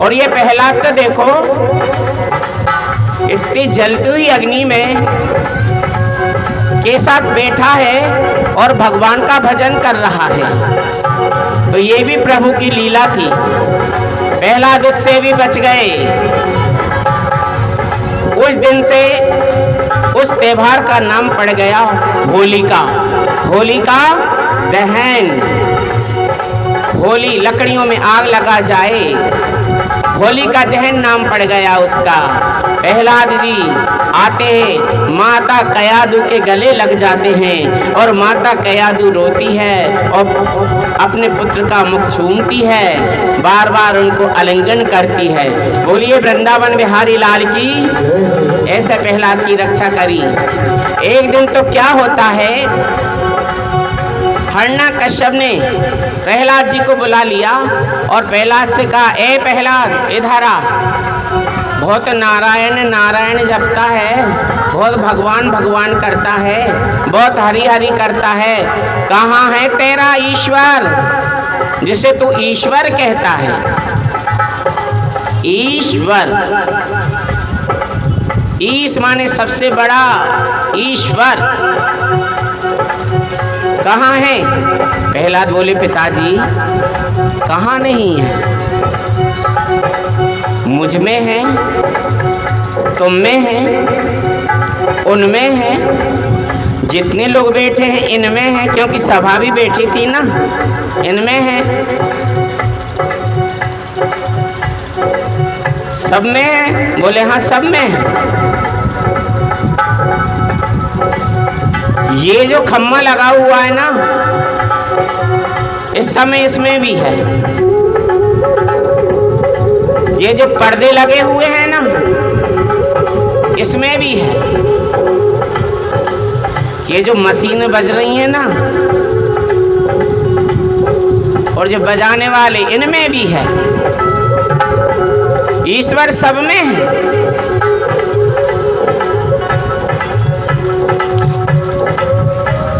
और ये प्रहलाद तो देखो इतनी जलती हुई अग्नि में के साथ बैठा है और भगवान का भजन कर रहा है। तो ये भी प्रभु की लीला थी। प्रहलाद उससे भी बच गए। उस दिन से उस त्योहार का नाम पड़ गया होलिका। होलिका दहन, होली लकड़ियों में आग लगा जाए, होलिका दहन नाम पड़ गया उसका। प्रहलाद जी आते हैं, माता कयादू के गले लग जाते हैं और माता कयादू रोती है और अपने पुत्र का मुख चूमती है, बार बार उनको आलिंगन करती है। बोलिए वृंदावन बिहारी लाल की। ऐसे प्रहलाद की रक्षा करी। एक दिन तो क्या होता है, हिरण्यकश्यप ने प्रहलाद जी को बुला लिया और प्रहलाद से कहा, ए प्रहलाद इधर आ। बहुत नारायण नारायण जपता है, बहुत भगवान भगवान करता है, बहुत हरि हरि करता है। कहाँ है तेरा ईश्वर जिसे तू ईश्वर कहता है। ईश्वर, ईश माने सबसे बड़ा, ईश्वर कहाँ है। प्रहलाद बोले पिताजी कहाँ नहीं है, मुझ में है, तुम में है, उनमें है, जितने लोग बैठे हैं इनमें है, क्योंकि सभा भी बैठी थी ना, इनमें है, सब में है। बोले हाँ सब में है। ये जो खम्मा लगा हुआ है ना, इस समय इसमें भी है। ये जो पर्दे लगे हुए हैं ना, इसमें भी है। ये जो मशीन बज रही है ना, और जो बजाने वाले, इनमें भी है। ईश्वर सब में है।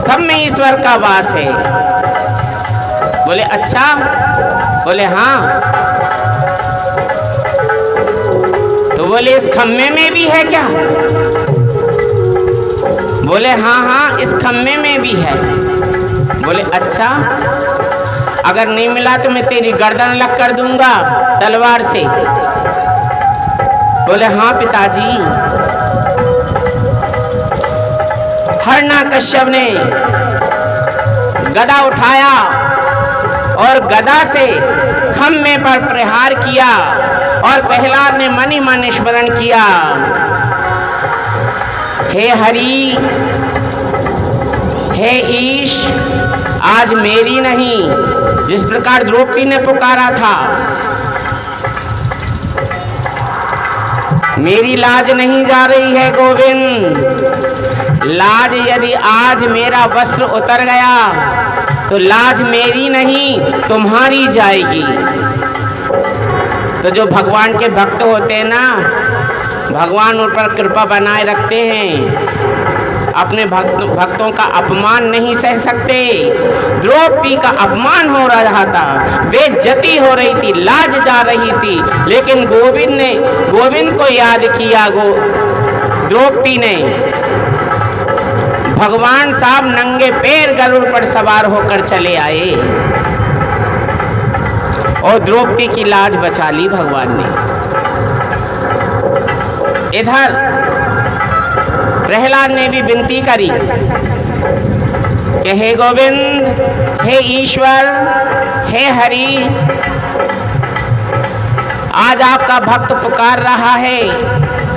सब में ईश्वर का वास है। बोले अच्छा, बोले हाँ। तो बोले इस खम्मे में भी है क्या। बोले हाँ हाँ इस खम्मे में भी है। बोले अच्छा, अगर नहीं मिला तो मैं तेरी गर्दन लग कर दूंगा तलवार से। बोले हाँ पिताजी। हिरण्यकश्यप ने गदा उठाया और गदा से खम्मे पर प्रहार किया और प्रहलाद ने मन ही मन स्मरण किया, हे हे ईश, आज मेरी नहीं, जिस प्रकार द्रौपदी ने पुकारा था, मेरी लाज नहीं जा रही है गोविंद। लाज यदि आज मेरा वस्त्र उतर गया तो लाज मेरी नहीं तुम्हारी जाएगी। तो जो भगवान के भक्त होते हैं ना, भगवान उन पर कृपा बनाए रखते हैं, अपने भक्तों का अपमान नहीं सह सकते। द्रौपदी का अपमान हो रहा था, बेइज्जती हो रही थी, लाज जा रही थी, लेकिन गोविंद को याद किया। द्रौपदी ने, भगवान साहब नंगे पैर गरुड़ पर सवार होकर चले आए और द्रौपदी की लाज बचा ली भगवान ने। इधर प्रहलाद ने भी विनती करी कि हे गोविंद, हे ईश्वर, हे हरि, आज आपका भक्त पुकार रहा है,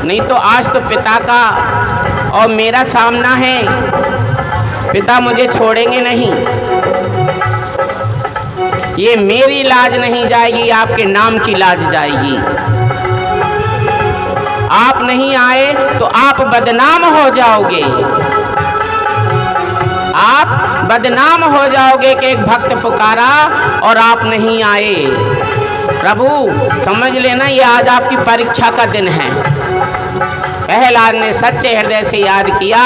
नहीं तो आज तो पिता का और मेरा सामना है, पिता मुझे छोड़ेंगे नहीं। ये मेरी लाज नहीं जाएगी, आपके नाम की लाज जाएगी। आप नहीं आए तो आप बदनाम हो जाओगे, आप बदनाम हो जाओगे कि एक भक्त पुकारा और आप नहीं आए। प्रभु समझ लेना, ये आज आपकी परीक्षा का दिन है। प्रहलाद ने सच्चे हृदय से याद किया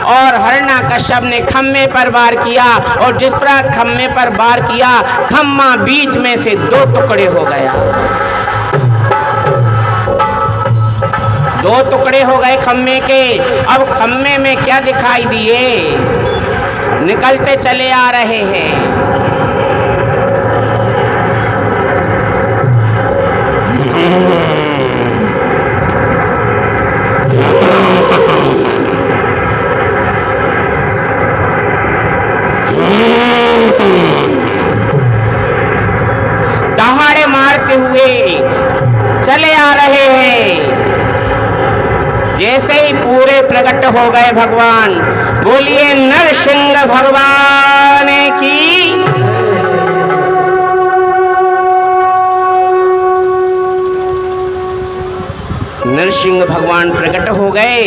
और हिरण्यकश्यप ने खम्मे पर वार किया, और जिस पर खम्मे पर वार किया, खम्मा बीच में से 2 टुकड़े हो गया। 2 टुकड़े हो गए खम्मे के। अब खम्मे में क्या दिखाई दिए? निकलते चले आ रहे हैं। दहाड़े मारते हुए चले आ रहे हैं। जैसे ही पूरे प्रकट हो गए भगवान, बोलिए नरसिंह भगवान की। नरसिंह भगवान प्रकट हो गए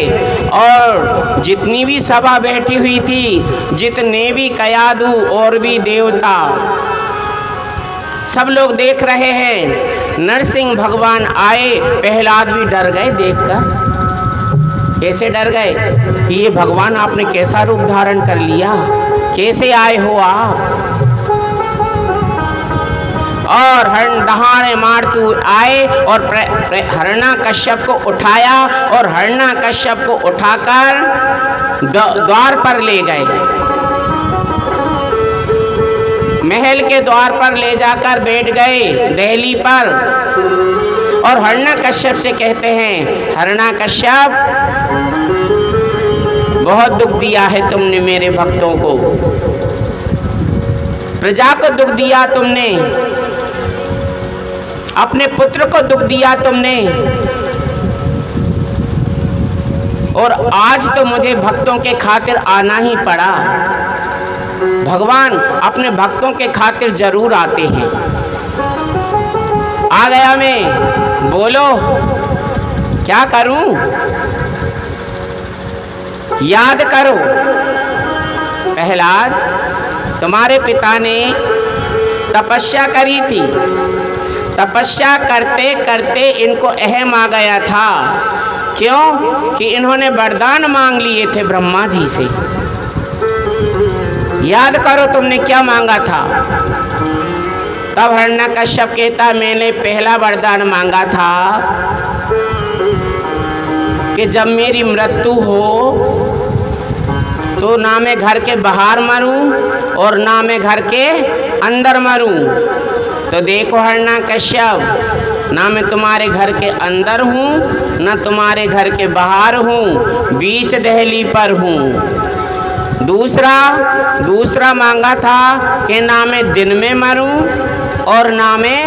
और जितनी भी सभा बैठी हुई थी, जितने भी कयादू और भी देवता, सब लोग देख रहे हैं। नरसिंह भगवान आए, प्रहलाद भी डर गए देखकर। कैसे डर गए कि ये भगवान आपने कैसा रूप धारण कर लिया, कैसे आए हो आप? और दहाड़े मारते आए और हिरण्यकश्यप को उठाया और हिरण्यकश्यप को उठाकर द्वार पर ले गए। महल के द्वार पर ले जाकर बैठ गए दहली पर, और हिरण्यकश्यप से कहते हैं, हिरण्यकश्यप, बहुत दुख दिया है तुमने मेरे भक्तों को, प्रजा को दुख दिया तुमने, अपने पुत्र को दुख दिया तुमने, और आज तो मुझे भक्तों के खातिर आना ही पड़ा। भगवान अपने भक्तों के खातिर जरूर आते हैं। आ गया मैं, बोलो क्या करूं? याद करो प्रहलाद, तुम्हारे पिता ने तपस्या करी थी। तपस्या करते करते इनको अहम आ गया था। क्यों? कि इन्होंने वरदान मांग लिए थे ब्रह्मा जी से। याद करो तुमने क्या मांगा था। तब हिरण्यकश्यप कहता, मैंने पहला वरदान मांगा था कि जब मेरी मृत्यु हो तो ना मैं घर के बाहर मरूं और ना मैं घर के अंदर मरूं। तो देखो हिरण्यकश्यप, ना मैं तुम्हारे घर के अंदर हूँ ना तुम्हारे घर के बाहर हूँ, बीच दहली पर हूँ। दूसरा मांगा था कि ना मैं दिन में मरूं और ना मैं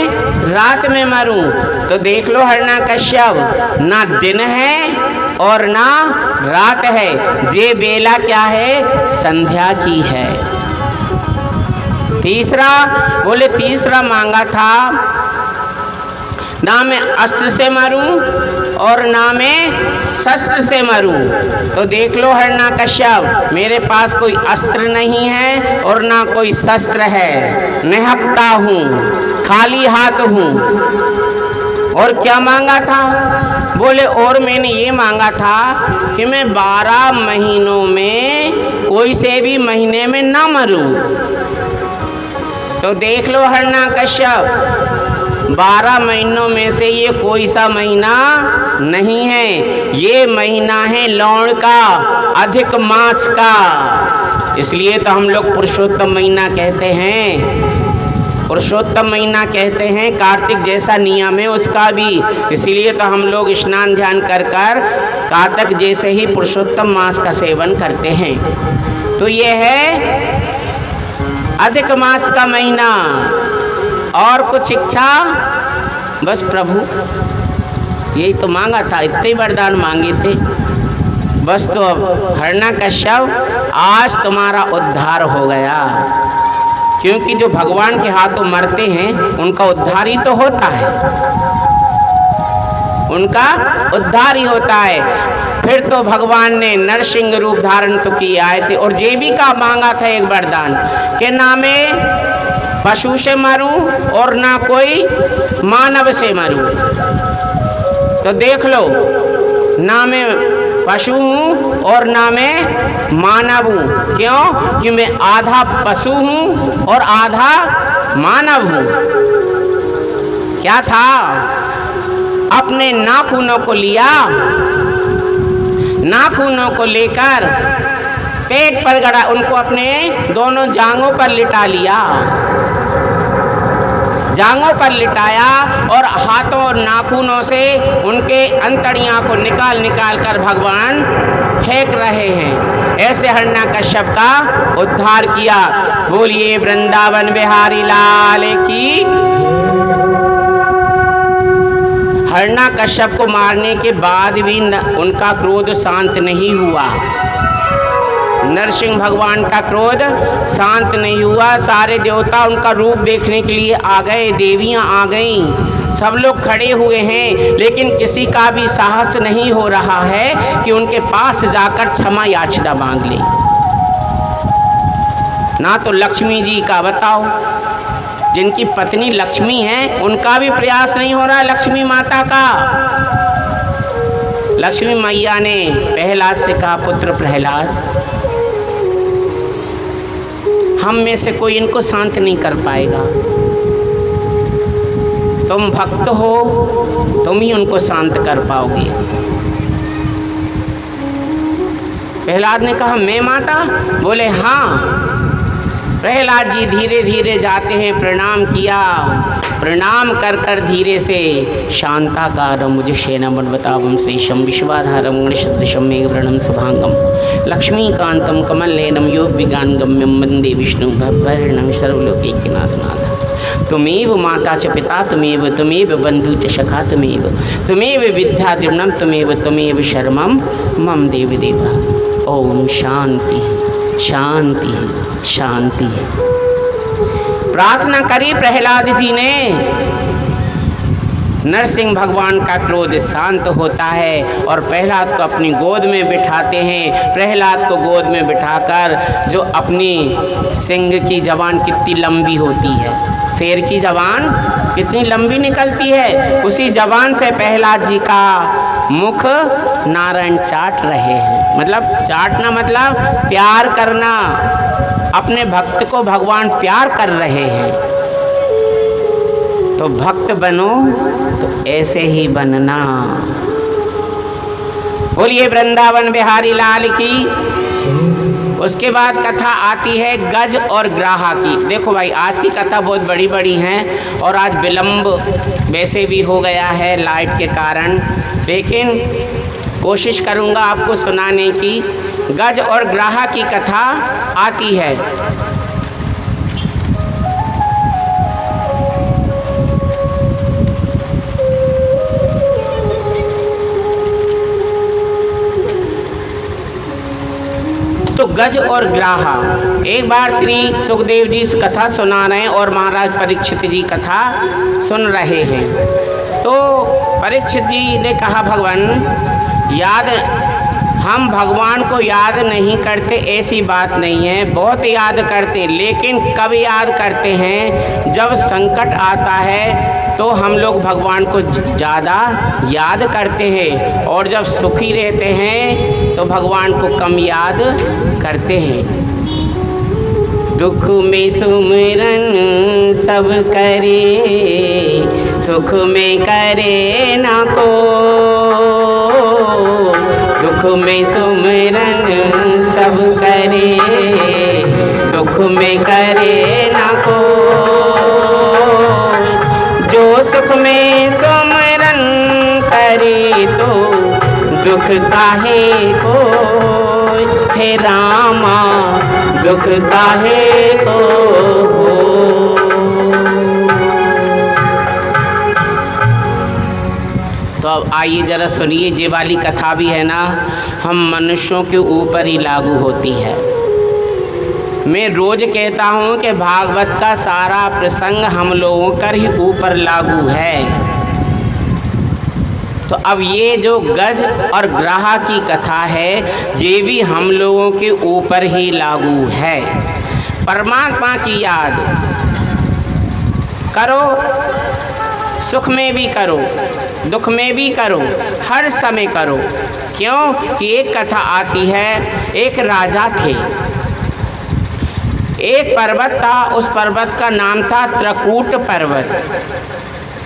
रात में मरूं। तो देख लो हिरण्यकश्यप, ना दिन है और ना रात है, ये बेला क्या है, संध्या की है। तीसरा बोले, तीसरा मांगा था ना मैं अस्त्र से मरूं और ना मैं शस्त्र से मरूं। तो देख लो हिरण्यकश्यप, मेरे पास कोई अस्त्र नहीं है और ना कोई शस्त्र है, निहत्था हूँ, खाली हाथ हूँ। और क्या मांगा था, बोले और मैंने ये मांगा था कि मैं 12 महीनों में कोई से भी महीने में ना मरूं। तो देख लो हिरण्यकश्यप, 12 महीनों में से ये कोई सा महीना नहीं है, ये महीना है लौण का, अधिक मास का। इसलिए तो हम लोग पुरुषोत्तम महीना कहते हैं, पुरुषोत्तम महीना कहते हैं। कार्तिक जैसा नियम है उसका भी, इसीलिए तो हम लोग स्नान ध्यान कर कर कार्तिक जैसे ही पुरुषोत्तम मास का सेवन करते हैं। तो ये है अधिक मास का महीना। और कुछ इच्छा, बस प्रभु यही तो मांगा था, इतने वरदान मांगे थे बस। तो अब हिरण्यकश्यप आज तुम्हारा उद्धार हो गया, क्योंकि जो भगवान के हाथों मरते हैं उनका उद्धार ही तो होता है, उनका उद्धार ही होता है। फिर तो भगवान ने नरसिंह रूप धारण तो किए आए थे। और जेबी का मांगा था एक वरदान कि ना मैं पशु से मरूं और ना कोई मानव से मरूं। तो देख लो, ना मैं पशु हूँ और ना मैं मानव हूँ। क्यों? कि मैं आधा पशु हूँ और आधा मानव हूँ। क्या था, अपने नाखूनों को लिया, नाखूनों को लेकर पेट पर गड़ा, उनको अपने दोनों जांघों पर लिटा लिया, जांघों पर लिटाया और हाथों और नाखूनों से उनके अंतड़ियां को निकाल निकाल कर भगवान फेंक रहे हैं। ऐसे हिरण्यकश्यप का उद्धार किया। बोलिए वृंदावन बिहारी लाल की। हिरण्यकश्यप को मारने के बाद भी उनका क्रोध शांत नहीं हुआ, नरसिंह भगवान का क्रोध शांत नहीं हुआ। सारे देवता उनका रूप देखने के लिए आ गए, देवियां आ गईं, सब लोग खड़े हुए हैं, लेकिन किसी का भी साहस नहीं हो रहा है कि उनके पास जाकर क्षमा याचना मांग ले। ना तो लक्ष्मी जी का, बताओ, जिनकी पत्नी लक्ष्मी है उनका भी प्रयास नहीं हो रहा लक्ष्मी माता का। लक्ष्मी मैया ने प्रहलाद से कहा, पुत्र प्रहलाद, हम में से कोई इनको शांत नहीं कर पाएगा, तुम भक्त हो, तुम ही उनको शांत कर पाओगे। प्रहलाद ने कहा, मैं माता? बोले हाँ। प्रहलाद जी धीरे धीरे जाते हैं, प्रणाम किया, प्रणाम कर कर धीरे से शांताकारं मुझे शयनम बतावं श्रीशं विश्वाधारं गणेशदृशं मेघवर्णं शुभांगं लक्ष्मीकान्तं कमलनयनं योगविज्ञानगम्यं वन्दे विष्णुं भवभयहरणं सर्वलोकैकनाथनाथं। तुमेव माता च पिता तुमेव बंधु च सखा तुमेव विद्याद्रविणं तुमेव शर्मं मम देव देवा। ओम शांति शांति शांति। प्रार्थना करी प्रहलाद जी ने, नरसिंह भगवान का क्रोध शांत होता है और प्रहलाद को अपनी गोद में बिठाते हैं। प्रहलाद को गोद में बिठाकर, जो अपनी सिंह की जबान कितनी लंबी होती है, शेर की जबान कितनी लंबी निकलती है, उसी जबान से प्रहलाद जी का मुख नारायण चाट रहे हैं। मतलब चाटना मतलब प्यार करना, अपने भक्त को भगवान प्यार कर रहे हैं। तो भक्त बनो तो ऐसे ही बनना। बोलिए वृंदावन बिहारी लाल की। उसके बाद कथा आती है गज और ग्राहा की। देखो भाई, आज की कथा बहुत बड़ी बड़ी हैं और आज विलम्ब वैसे भी हो गया है लाइट के कारण, लेकिन कोशिश करूँगा आपको सुनाने की। गज और ग्राहा की कथा आती है। गज और ग्राहा। एक बार श्री सुखदेव जी कथा सुना रहे हैं और महाराज परीक्षित जी कथा सुन रहे हैं। तो परीक्षित जी ने कहा, भगवान याद, हम भगवान को याद नहीं करते ऐसी बात नहीं है, बहुत याद करते, लेकिन कब याद करते हैं? जब संकट आता है तो हम लोग भगवान को ज़्यादा याद करते हैं, और जब सुखी रहते हैं तो भगवान को कम याद करते हैं। दुख में सुमिरन सब करे, सुख में करे ना को। दुख में सुमिरन सब करे, दुख में करे ना को। जो सुख में सुमिरन करे तो दुख काहे को। हे रामा दुख काहे को। तो अब आइए जरा सुनिए, ये वाली कथा भी है ना, हम मनुष्यों के ऊपर ही लागू होती है। मैं रोज कहता हूँ कि भागवत का सारा प्रसंग हम लोगों कर ही ऊपर लागू है। तो अब ये जो गज और ग्राहा की कथा है, ये भी हम लोगों के ऊपर ही लागू है। परमात्मा की याद करो, सुख में भी करो, दुख में भी करो, हर समय करो। क्यों कि एक कथा आती है, एक राजा थे, एक पर्वत था, उस पर्वत का नाम था त्रिकूट पर्वत।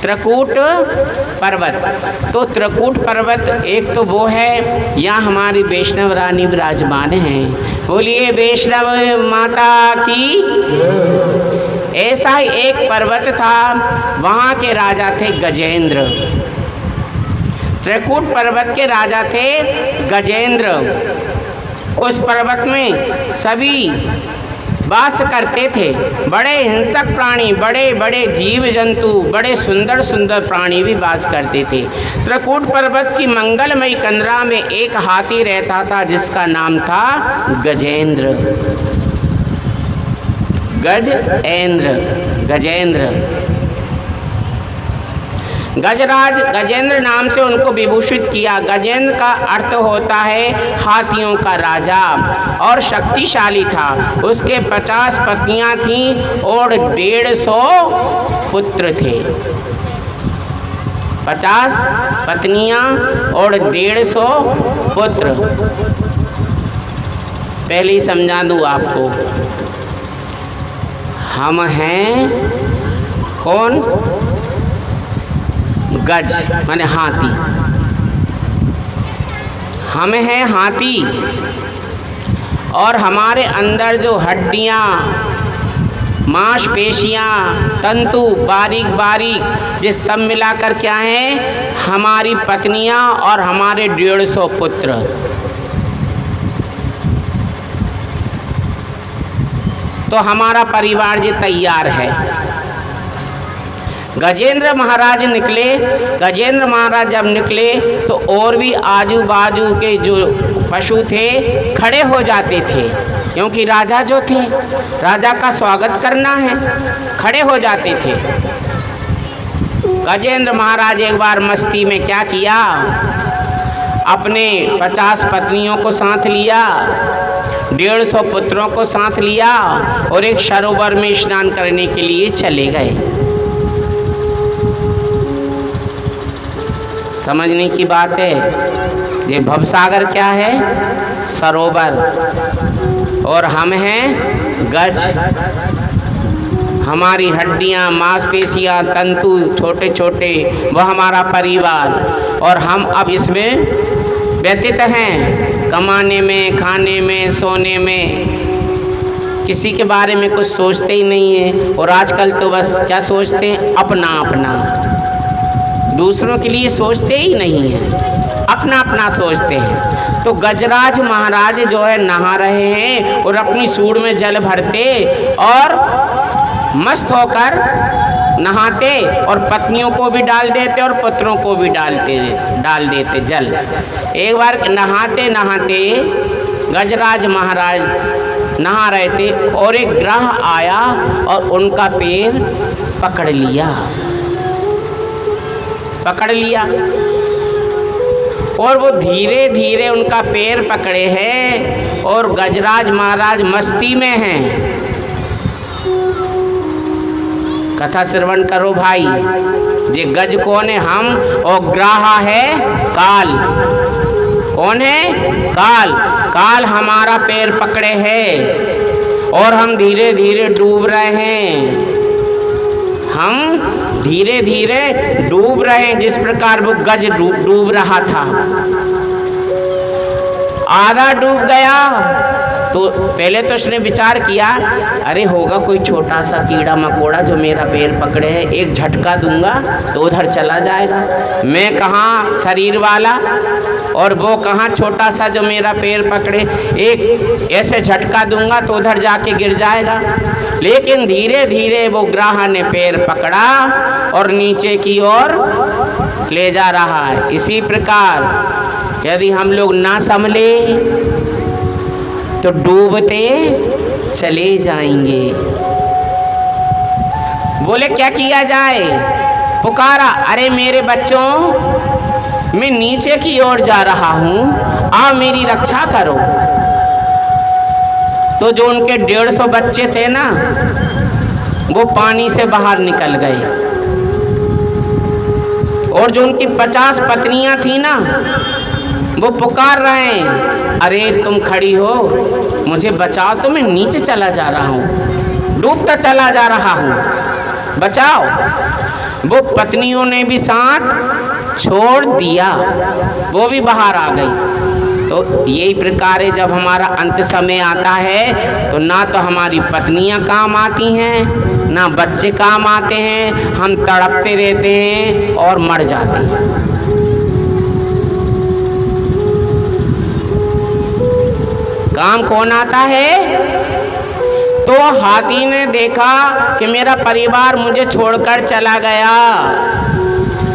त्रिकूट पर्वत, तो त्रिकूट पर्वत एक तो वो है, यहाँ हमारी वैष्णव रानी विराजमान हैं। बोलिए वैष्णव माता की। ऐसा ही एक पर्वत था, वहाँ के राजा थे गजेंद्र। त्रिकूट पर्वत के राजा थे गजेंद्र। उस पर्वत में सभी वास करते थे, बड़े हिंसक प्राणी, बड़े बड़े जीव जंतु, बड़े सुंदर सुंदर प्राणी भी वास करते थे। त्रिकूट पर्वत की मंगलमयी कंदरा में एक हाथी रहता था जिसका नाम था गजेंद्र। गजेंद्र गजराज गजेंद्र नाम से उनको विभूषित किया। गजेंद्र का अर्थ होता है हाथियों का राजा, और शक्तिशाली था। उसके 50 पत्नियां थीं और 150 पुत्र थे। 50 पत्नियां और 150 पुत्र। पहले ही समझा दूँ आपको, हम हैं कौन? गज माने हाथी। हम हैं हाथी, और हमारे अंदर जो हड्डियाँ, मांसपेशियाँ, तंतु बारीक बारीक ये सब मिलाकर क्या हैं? हमारी पत्नियाँ और हमारे 150 पुत्र। तो हमारा परिवार ये तैयार है। गजेंद्र महाराज निकले। गजेंद्र महाराज जब निकले तो और भी आजू बाजू के जो पशु थे खड़े हो जाते थे, क्योंकि राजा जो थे, राजा का स्वागत करना है, खड़े हो जाते थे। गजेंद्र महाराज एक बार मस्ती में क्या किया, अपने 50 पत्नियों को साथ लिया, 150 पुत्रों को साथ लिया और एक सरोवर में स्नान करने के लिए चले गए। समझने की बात है, ये भवसागर क्या है? सरोवर। और हम हैं गज। हमारी हड्डियाँ, मांसपेशियाँ, तंतु छोटे छोटे, वह हमारा परिवार, और हम अब इसमें व्यतीत हैं, कमाने में, खाने में, सोने में। किसी के बारे में कुछ सोचते ही नहीं है। और आजकल तो बस क्या सोचते हैं? अपना अपना। दूसरों के लिए सोचते ही नहीं हैं, अपना अपना सोचते हैं। तो गजराज महाराज जो है नहा रहे हैं और अपनी सूंड में जल भरते और मस्त होकर नहाते, और पत्नियों को भी डाल देते और पुत्रों को भी डाल देते जल। एक बार नहाते नहाते गजराज महाराज नहा रहे थे और एक ग्रह आया और उनका पैर पकड़ लिया और वो धीरे धीरे उनका पैर पकड़े हैं और गजराज महाराज मस्ती में हैं। कथा श्रवण करो भाई। ये गज कौन है? हम, और ग्राहा है काल। कौन है? काल। काल हमारा पैर पकड़े है और हम धीरे धीरे डूब रहे हैं। हम धीरे धीरे डूब रहे हैं, जिस प्रकार वो गज डूब रहा था। आधा डूब गया तो पहले तो उसने विचार किया, अरे होगा कोई छोटा सा कीड़ा मकोड़ा जो मेरा पैर पकड़े है, एक झटका दूंगा तो उधर चला जाएगा। मैं कहाँ शरीर वाला और वो कहाँ छोटा सा जो मेरा पैर पकड़े, एक ऐसे झटका दूंगा तो उधर जाके गिर जाएगा। लेकिन धीरे धीरे वो ग्राह ने पैर पकड़ा और नीचे की ओर ले जा रहा है। इसी प्रकार यदि हम लोग ना संभले तो डूबते चले जाएंगे। बोले क्या किया जाए? पुकारा, अरे मेरे बच्चों, मैं नीचे की ओर जा रहा हूँ, आओ मेरी रक्षा करो। तो जो उनके 150 बच्चे थे ना, वो पानी से बाहर निकल गए और जो उनकी 50 पत्नियां थी ना, वो पुकार रहे हैं, अरे तुम खड़ी हो, मुझे बचाओ, तो मैं नीचे चला जा रहा हूँ, डूबता चला जा रहा हूँ, बचाओ। वो पत्नियों ने भी साथ छोड़ दिया, वो भी बाहर आ गई। तो यही प्रकार है, जब हमारा अंत समय आता है तो ना तो हमारी पत्नियां काम आती हैं, ना बच्चे काम आते हैं, हम तड़पते रहते हैं और मर जाते हैं। काम कौन आता है? तो हाथी ने देखा कि मेरा परिवार मुझे छोड़कर चला गया।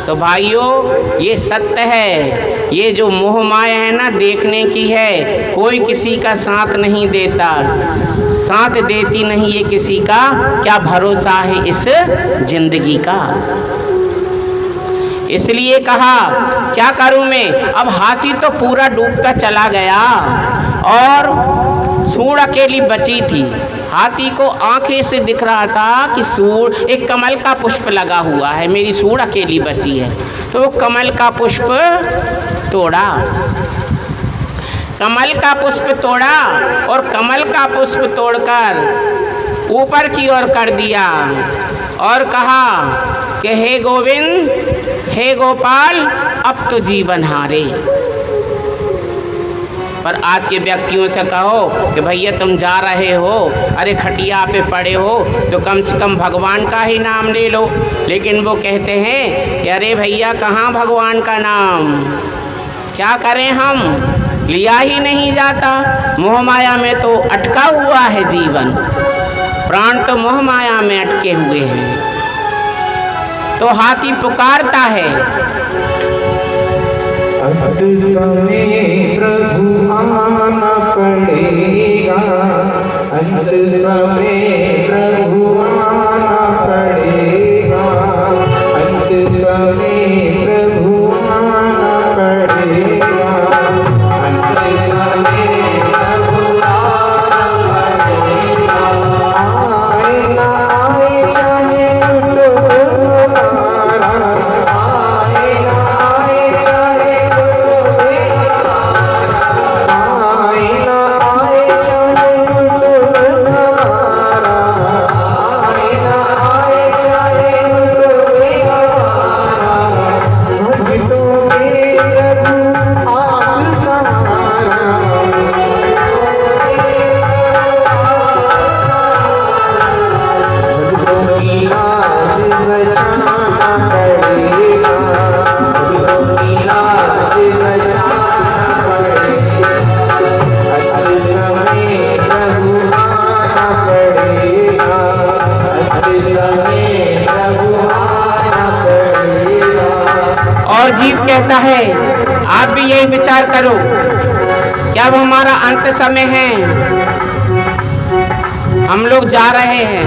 तो भाइयों, ये सत्य है, ये जो मोह माया है ना, देखने की है। कोई किसी का साथ नहीं देता, साथ देती नहीं ये किसी का, क्या भरोसा है इस जिंदगी का। इसलिए कहा क्या करूं मैं? अब हाथी तो पूरा डूबता चला गया और सूंड अकेली बची थी। हाथी को आंखें से दिख रहा था कि सूंड, एक कमल का पुष्प लगा हुआ है, मेरी सूंड अकेली बची है। तो वो कमल का पुष्प तोड़ा, कमल का पुष्प तोड़ा और कमल का पुष्प तोड़कर ऊपर की ओर कर दिया और कहा कि हे गोविंद, हे गोपाल, अब तो जीवन हारे। पर आज के व्यक्तियों से कहो कि भैया तुम जा रहे हो, अरे खटिया पे पड़े हो तो कम से कम भगवान का ही नाम ले लो। लेकिन वो कहते हैं कि अरे भैया कहाँ भगवान का नाम, क्या करें हम, लिया ही नहीं जाता। मोह माया में तो अटका हुआ है जीवन, प्राण तो मोह माया में अटके हुए हैं। तो हाथी पुकारता है, अंत समय प्रभु आना पड़ेगा, अंत समय प्रभु आना पड़ेगा, अंत समय प्रभु आना पड़ेगा, अंत समय प्रभु आना पड़ेगा। आए ना आए चाहे कुछ हमारा, आए ना आए चाहे और जीव कहता है आप भी यही विचार करो क्या अब हमारा अंत समय है, हम लोग जा रहे हैं,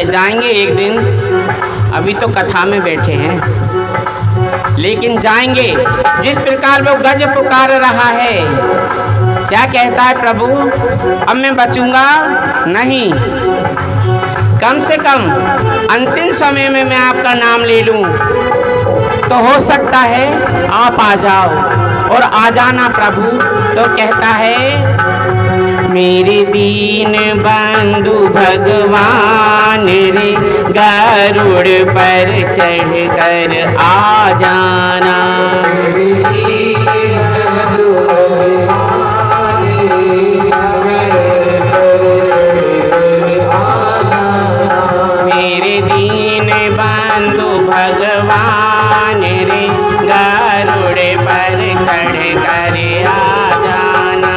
जाएंगे एक दिन, अभी तो कथा में बैठे हैं, लेकिन जाएंगे। जिस प्रकार वो गज पुकार रहा है, क्या कहता है प्रभु, अब मैं बचूंगा नहीं, कम से कम अंतिम समय में मैं आपका नाम ले लूं, तो हो सकता है आप आ जाओ और आ जाना प्रभु। तो कहता है, मेरे दीन बंधु भगवान रे, गरुड़ पर चढ़ कर आ जाना। मेरे दीन बंधु भगवान रे, गरुड़ पर चढ़ कर आ जाना।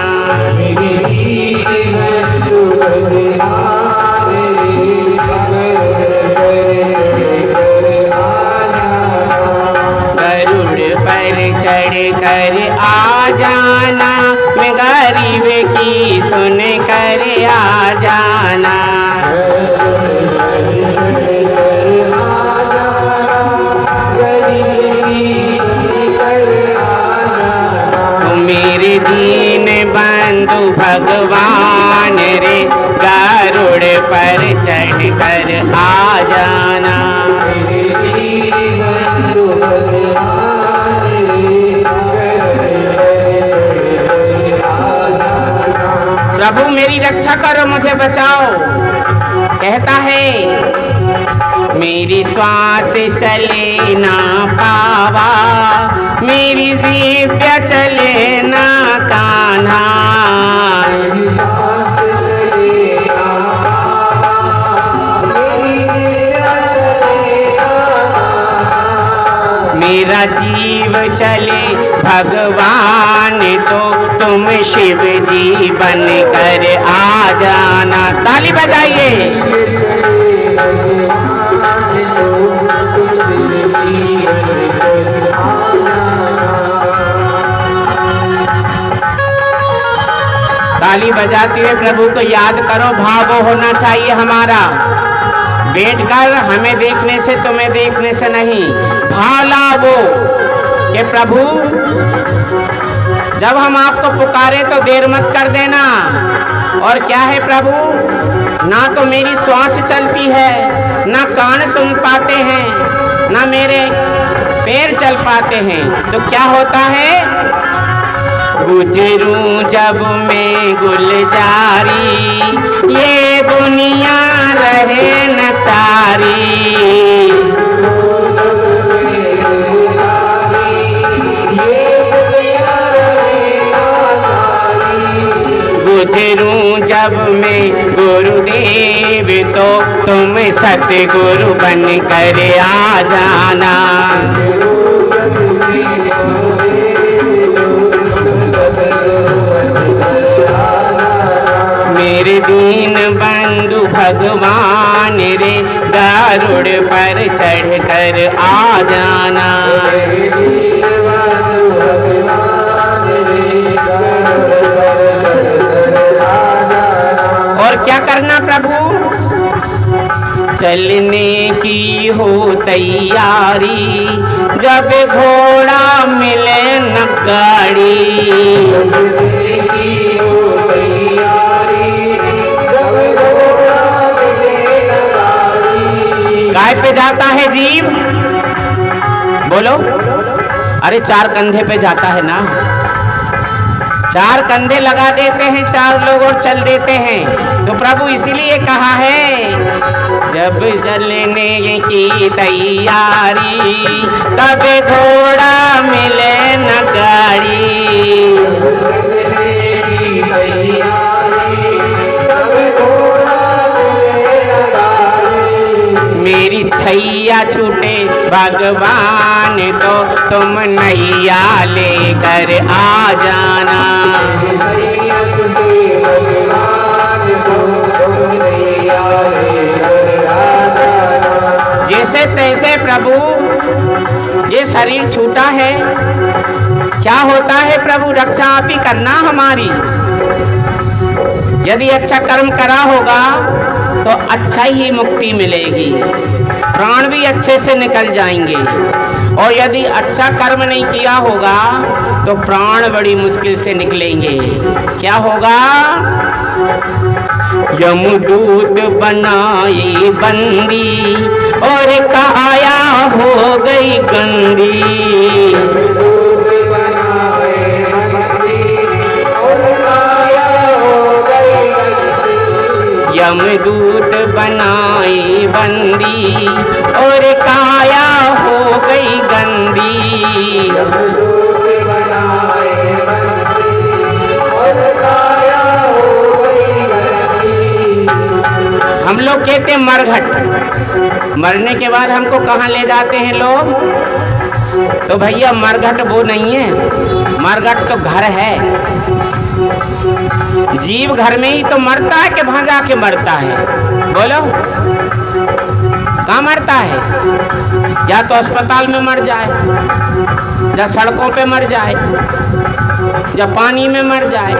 गरुड़ पर चढ़ कर आ जाना, मैं गरीब की सुन कर आ जाना। मेरे दीन बंधु भगवान रे, गरुड़ पर चढ़ कर आ जाना। प्रभु मेरी रक्षा करो, मुझे बचाओ। कहता है, मेरी श्वास चले ना पावा, मेरी जीव्या चले ना कान्हा। मेरा जीव चले भगवान, तो तुम शिव जी बन कर आ जाना। ताली बजाइए। ताली बजाते हुए प्रभु को याद करो, भाव होना चाहिए हमारा। बैठकर हमें देखने से, तुम्हें देखने से नहीं, भाव लाओ कि प्रभु जब हम आपको पुकारे तो देर मत कर देना। और क्या है प्रभु, ना तो मेरी श्वास चलती है, ना कान सुन पाते हैं, ना मेरे पैर चल पाते हैं, तो क्या होता है, गुजरूं जब मैं गुलजारी, ये दुनिया रहे न सारी। गुजरूं जब मैं गुरुदेव, तो तुम सतगुरु बन कर आ जाना। मेरे दीन बंधु भगवान रे, गरुड़ पर चढ़ कर आ जाना। और क्या करना प्रभु, चलने की हो तैयारी, जब घोड़ा मिले न गाड़ी। काय पे जाता है जीव, बोलो, अरे चार कंधे पे जाता है ना, चार कंधे लगा देते हैं चार लोग और चल देते हैं। तो प्रभु इसीलिए कहा है, जब चलने की तैयारी, तब घोड़ा मिले न गाड़ी। मेरी थैया छूटे भगवान, तो तुम नैया लेकर आ जाना। जैसे तैसे प्रभु ये शरीर छूटा है, क्या होता है प्रभु, रक्षा आप ही करना हमारी। यदि अच्छा कर्म करा होगा तो अच्छा ही मुक्ति मिलेगी, प्राण भी अच्छे से निकल जाएंगे। और यदि अच्छा कर्म नहीं किया होगा तो प्राण बड़ी मुश्किल से निकलेंगे। क्या होगा? यमदूत बनाई बंदी और काया हो गई गंदी। यमदूत बनाई बंदी और काया हो गई गंदी। यमदूत बनाए बंदी और काया हो गई गंदी। हम लोग कहते हैं मरघट, मरने के बाद हमको कहाँ ले जाते हैं लोग? तो भैया मरघट वो नहीं है, मरघट तो घर है। जीव घर में ही तो मरता है कि वहां जाके मरता है? बोलो, कहाँ मरता है? या तो अस्पताल में मर जाए, या सड़कों पे मर जाए, या पानी में मर जाए,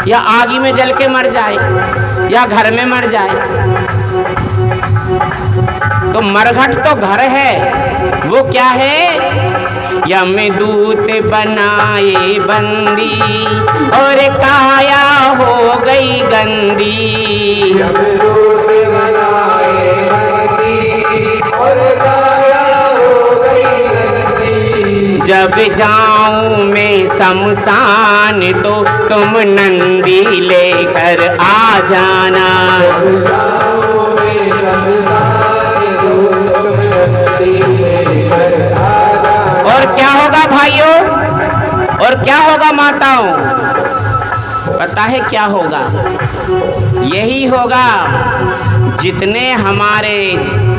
या आगी में जल के मर जाए, या घर में मर जाए। तो मरघट तो घर है, वो क्या है? यमदूत बनाए बंदी और काया हो गई गंदी। यमदूत बनाए बंदी और काया हो गई गंदी। जब जाऊं मैं शमशान तो तुम नंदी लेकर आ जाना। और क्या होगा भाइयों, और क्या होगा माताओं? पता है क्या होगा? यही होगा, जितने हमारे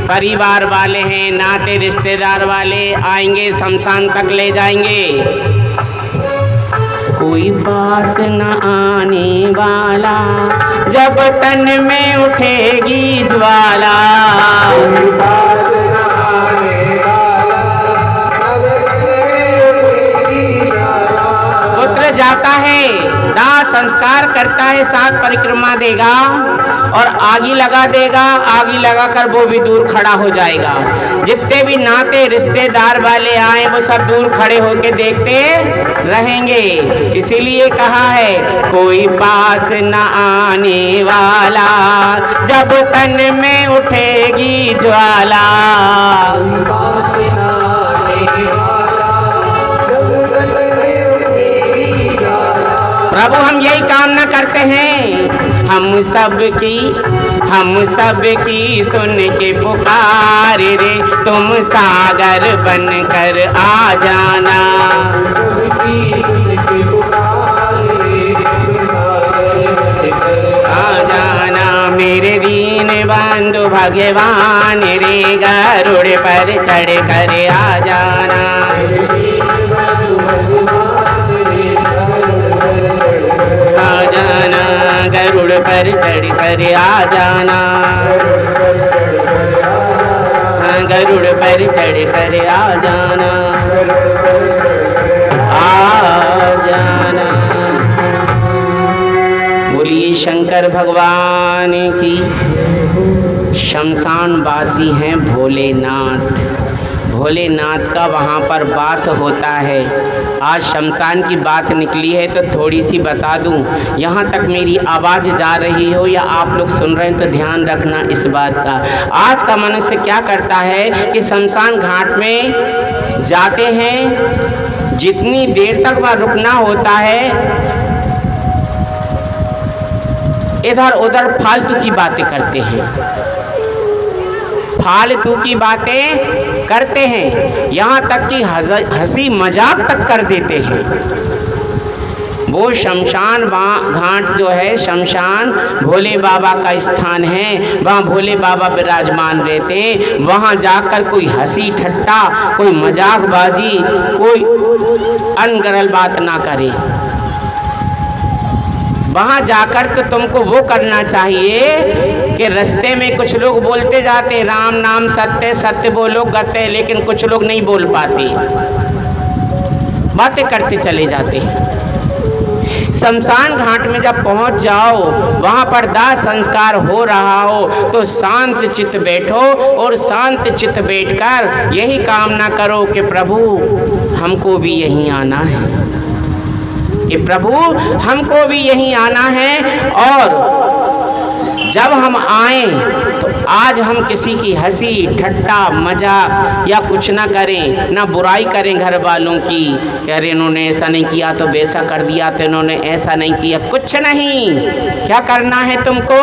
परिवार वाले हैं, नाते रिश्तेदार वाले आएंगे, शमशान तक ले जाएंगे। कोई पास न आने वाला जब तन में उठेगी ज्वाला। पुत्र जाता है, दाह संस्कार करता है, साथ परिक्रमा देगा और आगी लगा देगा। आगी लगाकर वो भी दूर खड़ा हो जाएगा। जितने भी नाते रिश्तेदार वाले आए वो सब दूर खड़े होके देखते रहेंगे। इसीलिए कहा है कोई पास न आने वाला जब तन में उठेगी ज्वाला। प्रभु हम यही कामना करते हैं, हम सब की सुन के पुकार रे, तुम सागर बनकर आ जाना। आ जाना मेरे दीन बंधु भगवान रे, गरुड़ पर चढ़ कर आ जाना। आ जाना गरुड़ पर चढ़ कर आ जाना। गरुड़ पर चढ़ कर आ जाना। आ जाना। बोलिए शंकर भगवान की। शमशान वासी हैं भोलेनाथ, भोलेनाथ का वहाँ पर वास होता है। आज शमशान की बात निकली है तो थोड़ी सी बता दूं। यहाँ तक मेरी आवाज़ जा रही हो या आप लोग सुन रहे हैं तो ध्यान रखना इस बात का। आज का मनुष्य क्या करता है कि शमशान घाट में जाते हैं, जितनी देर तक वह रुकना होता है इधर उधर फालतू की बातें करते हैं, फालतू की बातें करते हैं, यहाँ तक कि हंसी मजाक तक कर देते हैं। वो शमशान घाट जो है, शमशान भोले बाबा का स्थान है, वहाँ भोले बाबा विराजमान रहते हैं। वहाँ जाकर कोई हंसी ठट्टा, कोई मजाकबाजी, कोई अनगरल बात ना करे। वहाँ जाकर तो तुमको वो करना चाहिए कि रास्ते में कुछ लोग बोलते जाते राम नाम सत्य, सत्य बोलो गत्य, लेकिन कुछ लोग नहीं बोल पाते। बातें करते चले जाते हैं। शमशान घाट में जब पहुंच जाओ, वहां पर दाह संस्कार हो रहा हो, तो शांत चित्त बैठो और शांत चित्त बैठकर यही कामना करो कि प्रभु हमको भी यहीं आना है, कि प्रभु हमको भी यहीं आना है। और जब हम आए तो आज हम किसी की हंसी ठट्टा मजाक या कुछ ना करें, ना बुराई करें घर वालों की, कह रहे इन्होंने ऐसा नहीं किया तो वैसा कर दिया, तो इन्होंने ऐसा नहीं किया। कुछ नहीं, क्या करना है तुमको?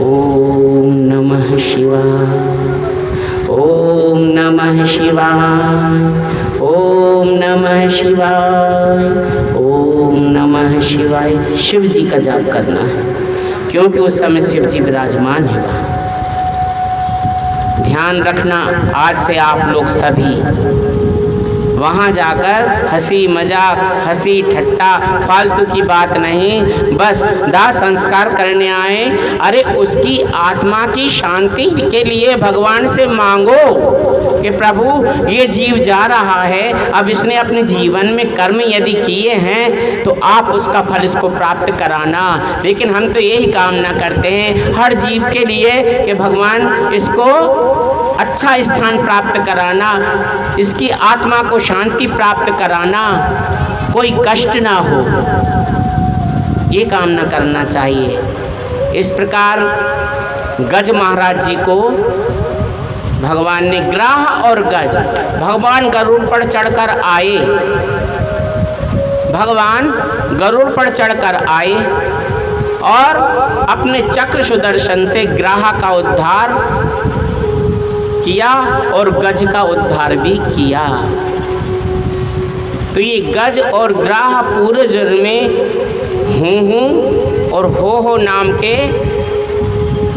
ओम नमः शिवाय, ओम नमः शिवाय, ओम नमः शिवाय, ओम नमः शिवाय। शिव जी का जाप करना है, क्योंकि उस समय शिव जी विराजमान है वहाँ। ध्यान रखना, आज से आप लोग सभी वहाँ जाकर हंसी मजाक, हंसी ठट्टा, फालतू की बात नहीं, बस दाह संस्कार करने आए। अरे उसकी आत्मा की शांति के लिए भगवान से मांगो कि प्रभु ये जीव जा रहा है, अब इसने अपने जीवन में कर्म यदि किए हैं तो आप उसका फल इसको प्राप्त कराना। लेकिन हम तो यही कामना करते हैं हर जीव के लिए कि भगवान इसको अच्छा स्थान प्राप्त कराना, इसकी आत्मा को शांति प्राप्त कराना, कोई कष्ट ना हो, ये कामना करना चाहिए। इस प्रकार गज महाराज जी को भगवान ने ग्राह और गज, भगवान गरुड़ पर चढ़कर आए, भगवान गरुड़ पर चढ़कर आए और अपने चक्र सुदर्शन से ग्राह का उद्धार किया और गज का उद्धार भी किया। तो ये गज और ग्राह पूरे जन्म में हूँ और हो नाम के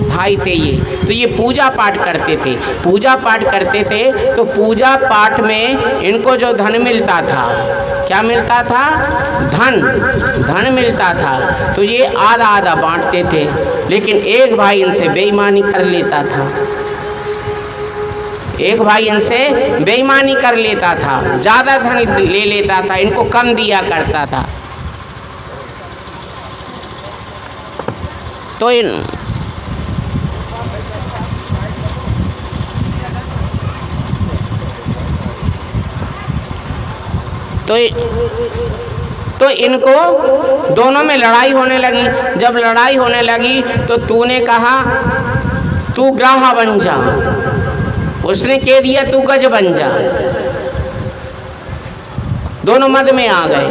भाई थे ये। तो ये पूजा पाठ करते थे, पूजा पाठ करते थे। तो पूजा पाठ में इनको जो धन मिलता था, क्या मिलता था? धन मिलता था। तो ये आधा आधा बांटते थे, लेकिन एक भाई इनसे बेईमानी कर लेता था, एक भाई इनसे बेईमानी कर लेता था, ज़्यादा धन ले लेता था, इनको कम दिया करता था। तो इनको दोनों में लड़ाई होने लगी। जब लड़ाई होने लगी तो तूने कहा तू ग्राह बन जा, उसने कह दिया तू गज बन जा। दोनों मद में आ गए।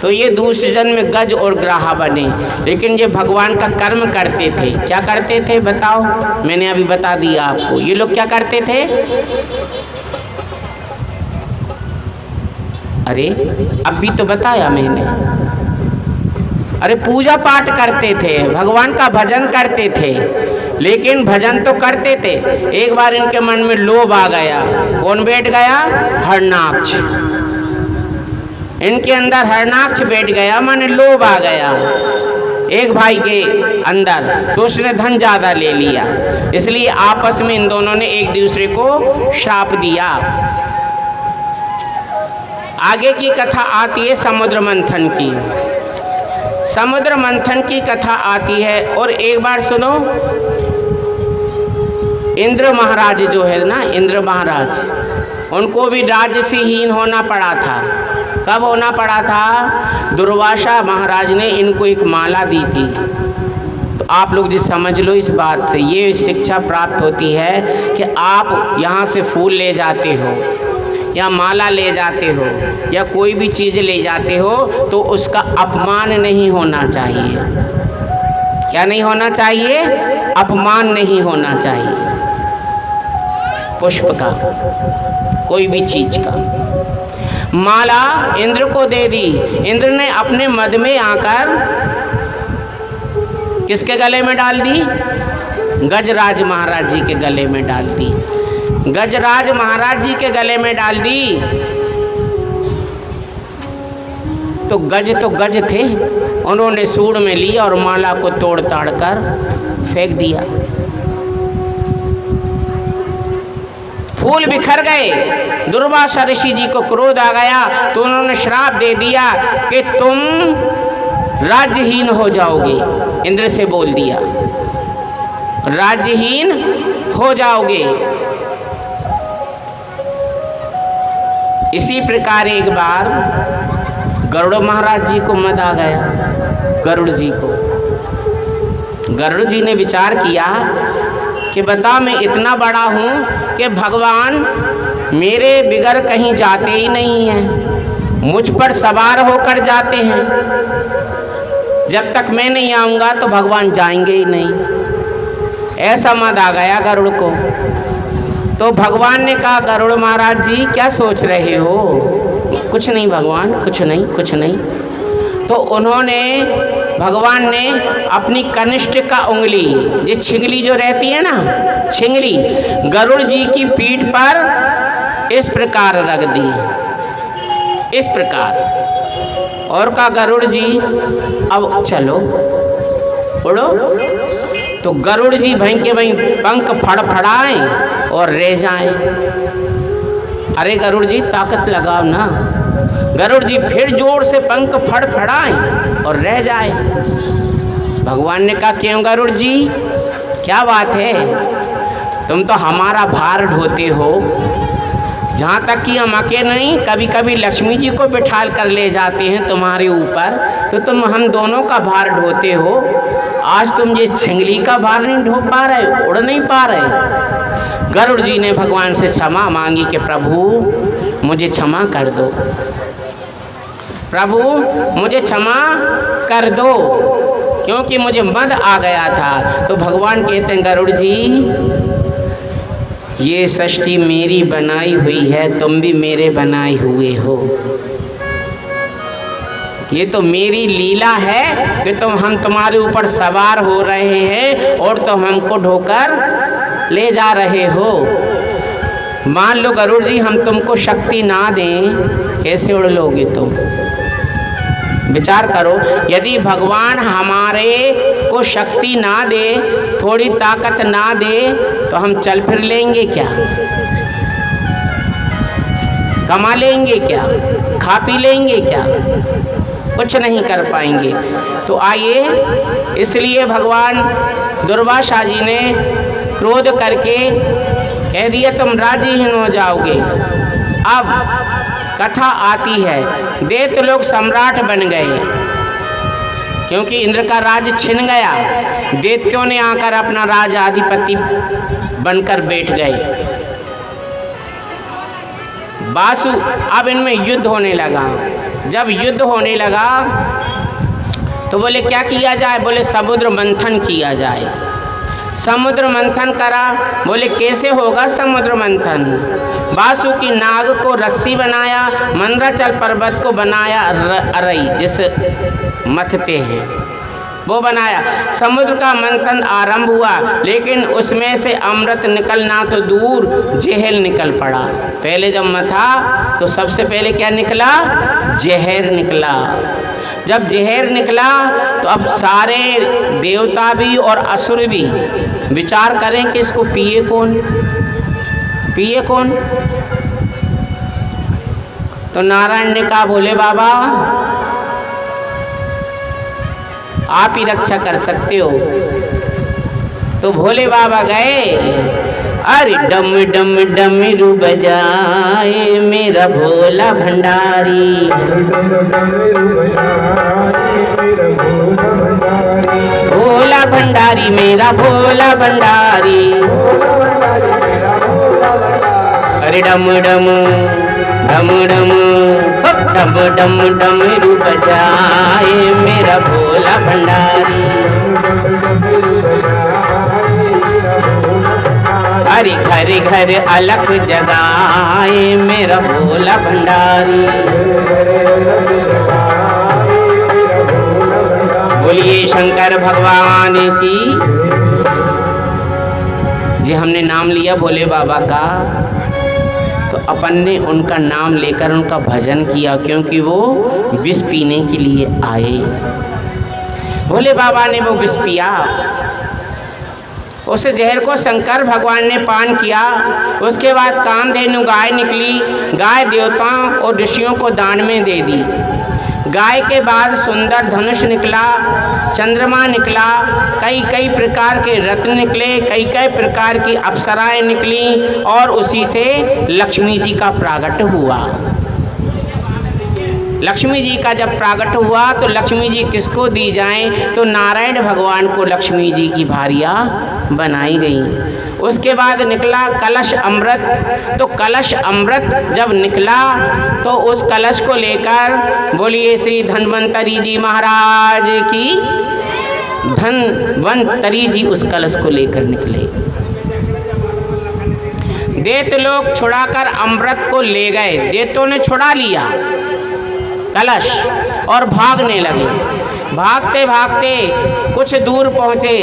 तो ये दूसरे जन्म में गज और ग्राह बने। लेकिन ये भगवान का कर्म करते थे। क्या करते थे बताओ? मैंने अभी बता दिया आपको। ये लोग क्या करते थे? अरे अभी तो बताया मैंने। अरे पूजा पाठ करते थे, भगवान का भजन करते थे, लेकिन भजन तो करते थे। एक बार इनके मन में लोभ आ गया। कौन बैठ गया? हरणाक्ष। इनके अंदर हरणाक्ष बैठ गया, मन लोभ आ गया एक भाई के अंदर, तो उसने धन ज़्यादा ले लिया। इसलिए आपस में इन दोनों ने एक दूसरे को श्राप दिया। आगे की कथा आती है समुद्र मंथन की। समुद्र मंथन की कथा आती है। और एक बार सुनो, इंद्र महाराज जो है ना, इंद्र महाराज, उनको भी राजसीहीन होना पड़ा था। कब होना पड़ा था? दुर्वासा महाराज ने इनको एक माला दी थी। तो आप लोग जी समझ लो, इस बात से ये शिक्षा प्राप्त होती है कि आप यहाँ से फूल ले जाते हो या माला ले जाते हो या कोई भी चीज़ ले जाते हो तो उसका अपमान नहीं होना चाहिए। क्या नहीं होना चाहिए? अपमान नहीं होना चाहिए। पुष्प का, कोई भी चीज का। माला इंद्र को दे दी। इंद्र ने अपने मद में आकर किसके गले में डाल दी? गजराज महाराज जी के गले में डाल दी। गजराज महाराज जी के गले में डाल दी। तो गज थे, उन्होंने सूंड में ली और माला को तोड़ ताड़ कर फेंक दिया। फूल बिखर गए। दुर्वासा ऋषि जी को क्रोध आ गया तो उन्होंने श्राप दे दिया कि तुम राज्यहीन हो जाओगे। इंद्र से बोल दिया राज्यहीन हो जाओगे। इसी प्रकार एक बार गरुड़ महाराज जी को मद आ गया। गरुड़ जी को गरुड़ जी ने विचार किया कि बता मैं इतना बड़ा हूँ कि भगवान मेरे बिगर कहीं जाते ही नहीं हैं, मुझ पर सवार होकर जाते हैं। जब तक मैं नहीं आऊँगा तो भगवान जाएंगे ही नहीं। ऐसा मद आ गया गरुड़ को। तो भगवान ने कहा गरुड़ महाराज जी क्या सोच रहे हो? कुछ नहीं भगवान, कुछ नहीं, कुछ नहीं। तो उन्होंने भगवान ने अपनी कनिष्ठ का उंगली, ये छिंगली जो रहती है ना, छिंगली गरुड़ जी की पीठ पर इस प्रकार रख दी, इस प्रकार। और कहा गरुड़ जी अब चलो उड़ो। तो गरुड़ जी भई के भई पंख फड़फड़ाएं और रह जाएं। अरे गरुड़ जी ताकत लगाओ ना। गरुड़ जी फिर जोर से पंख फड़फड़ाएं और रह जाए। भगवान ने कहा क्यों गरुड़ जी, क्या बात है? तुम तो हमारा भार ढोते हो। जहाँ तक कि हम अकेले नहीं, कभी कभी लक्ष्मी जी को बिठाल कर ले जाते हैं तुम्हारे ऊपर, तो तुम हम दोनों का भार ढोते हो। आज तुम ये छिंगली का भार नहीं ढो पा रहे, उड़ नहीं पा रहे। गरुड़ जी ने भगवान से क्षमा मांगी कि प्रभु मुझे क्षमा कर दो, प्रभु मुझे क्षमा कर दो, क्योंकि मुझे मद आ गया था। तो भगवान कहते हैं गरुड़ जी ये सृष्टि मेरी बनाई हुई है, तुम भी मेरे बनाए हुए हो। ये तो मेरी लीला है कि हम तुम्हारे ऊपर सवार हो रहे हैं और तुम हमको ढोकर ले जा रहे हो। मान लो गरुड़ जी हम तुमको शक्ति ना दें, कैसे उड़ लोगे तुम? विचार करो, यदि भगवान हमारे को शक्ति ना दे, थोड़ी ताकत ना दे, तो हम चल फिर लेंगे क्या? कमा लेंगे क्या? खा पी लेंगे क्या? कुछ नहीं कर पाएंगे। तो आइए, इसलिए भगवान दुर्वासा जी ने क्रोध करके कह दिया तुम राज्यहीन हो जाओगे। अब कथा आती है, दैत्य लोग सम्राट बन गए क्योंकि इंद्र का राज छिन गया। दैत्यों ने आकर अपना राजाधिपति बनकर बैठ गए। वासु अब इनमें युद्ध होने लगा। जब युद्ध होने लगा तो बोले क्या किया जाए? बोले समुद्र मंथन किया जाए। समुद्र मंथन करा। बोले कैसे होगा समुद्र मंथन? वासुकी नाग को रस्सी बनाया, मंदराचल पर्वत को बनाया अरई जिसे मथते हैं वो बनाया। समुद्र का मंथन आरंभ हुआ, लेकिन उसमें से अमृत निकलना तो दूर जहर निकल पड़ा। पहले जब मथा तो सबसे पहले क्या निकला? जहर निकला। जब जहर निकला तो अब सारे देवता भी और असुर भी विचार करें कि इसको पिए कौन, पिए कौन? तो नारायण ने कहा भोले बाबा आप ही रक्षा कर सकते हो। तो भोले बाबा गए, अरे डम डम डमरू बजाए मेरा भोला भंडारी, भोला भंडारी मेरा भोला भंडारी। अरे डम डम डम डम डम डम डमरू बजाए मेरा भोला भंडारी। हरि घर घर अलख जगाए मेरा भोला भंडारी। बोलिए शंकर भगवान की। जी हमने नाम लिया भोले बाबा का, तो अपन ने उनका नाम लेकर उनका भजन किया, क्योंकि वो विष पीने के लिए आए। भोले बाबा ने वो विष पिया उस जहर को शंकर भगवान ने पान किया। उसके बाद कामधेनु गाय निकली। गाय देवताओं और ऋषियों को दान में दे दी। गाय के बाद सुंदर धनुष निकला, चंद्रमा निकला, कई कई प्रकार के रत्न निकले, कई कई प्रकार की अप्सराएं निकली और उसी से लक्ष्मी जी का प्रागट हुआ। लक्ष्मी जी का जब प्रागट हुआ तो लक्ष्मी जी किसको दी जाएं, तो नारायण भगवान को लक्ष्मी जी की भारिया बनाई गई। उसके बाद निकला कलश अमृत। तो कलश अमृत जब निकला तो उस कलश को लेकर बोलिए श्री धन्वंतरी जी महाराज की, धन्वंतरी जी उस कलश को लेकर निकले। दैत्य लोग छुड़ाकर अमृत को ले गए। दैत्यों ने छुड़ा लिया कलश और भागने लगे। भागते भागते कुछ दूर पहुँचे।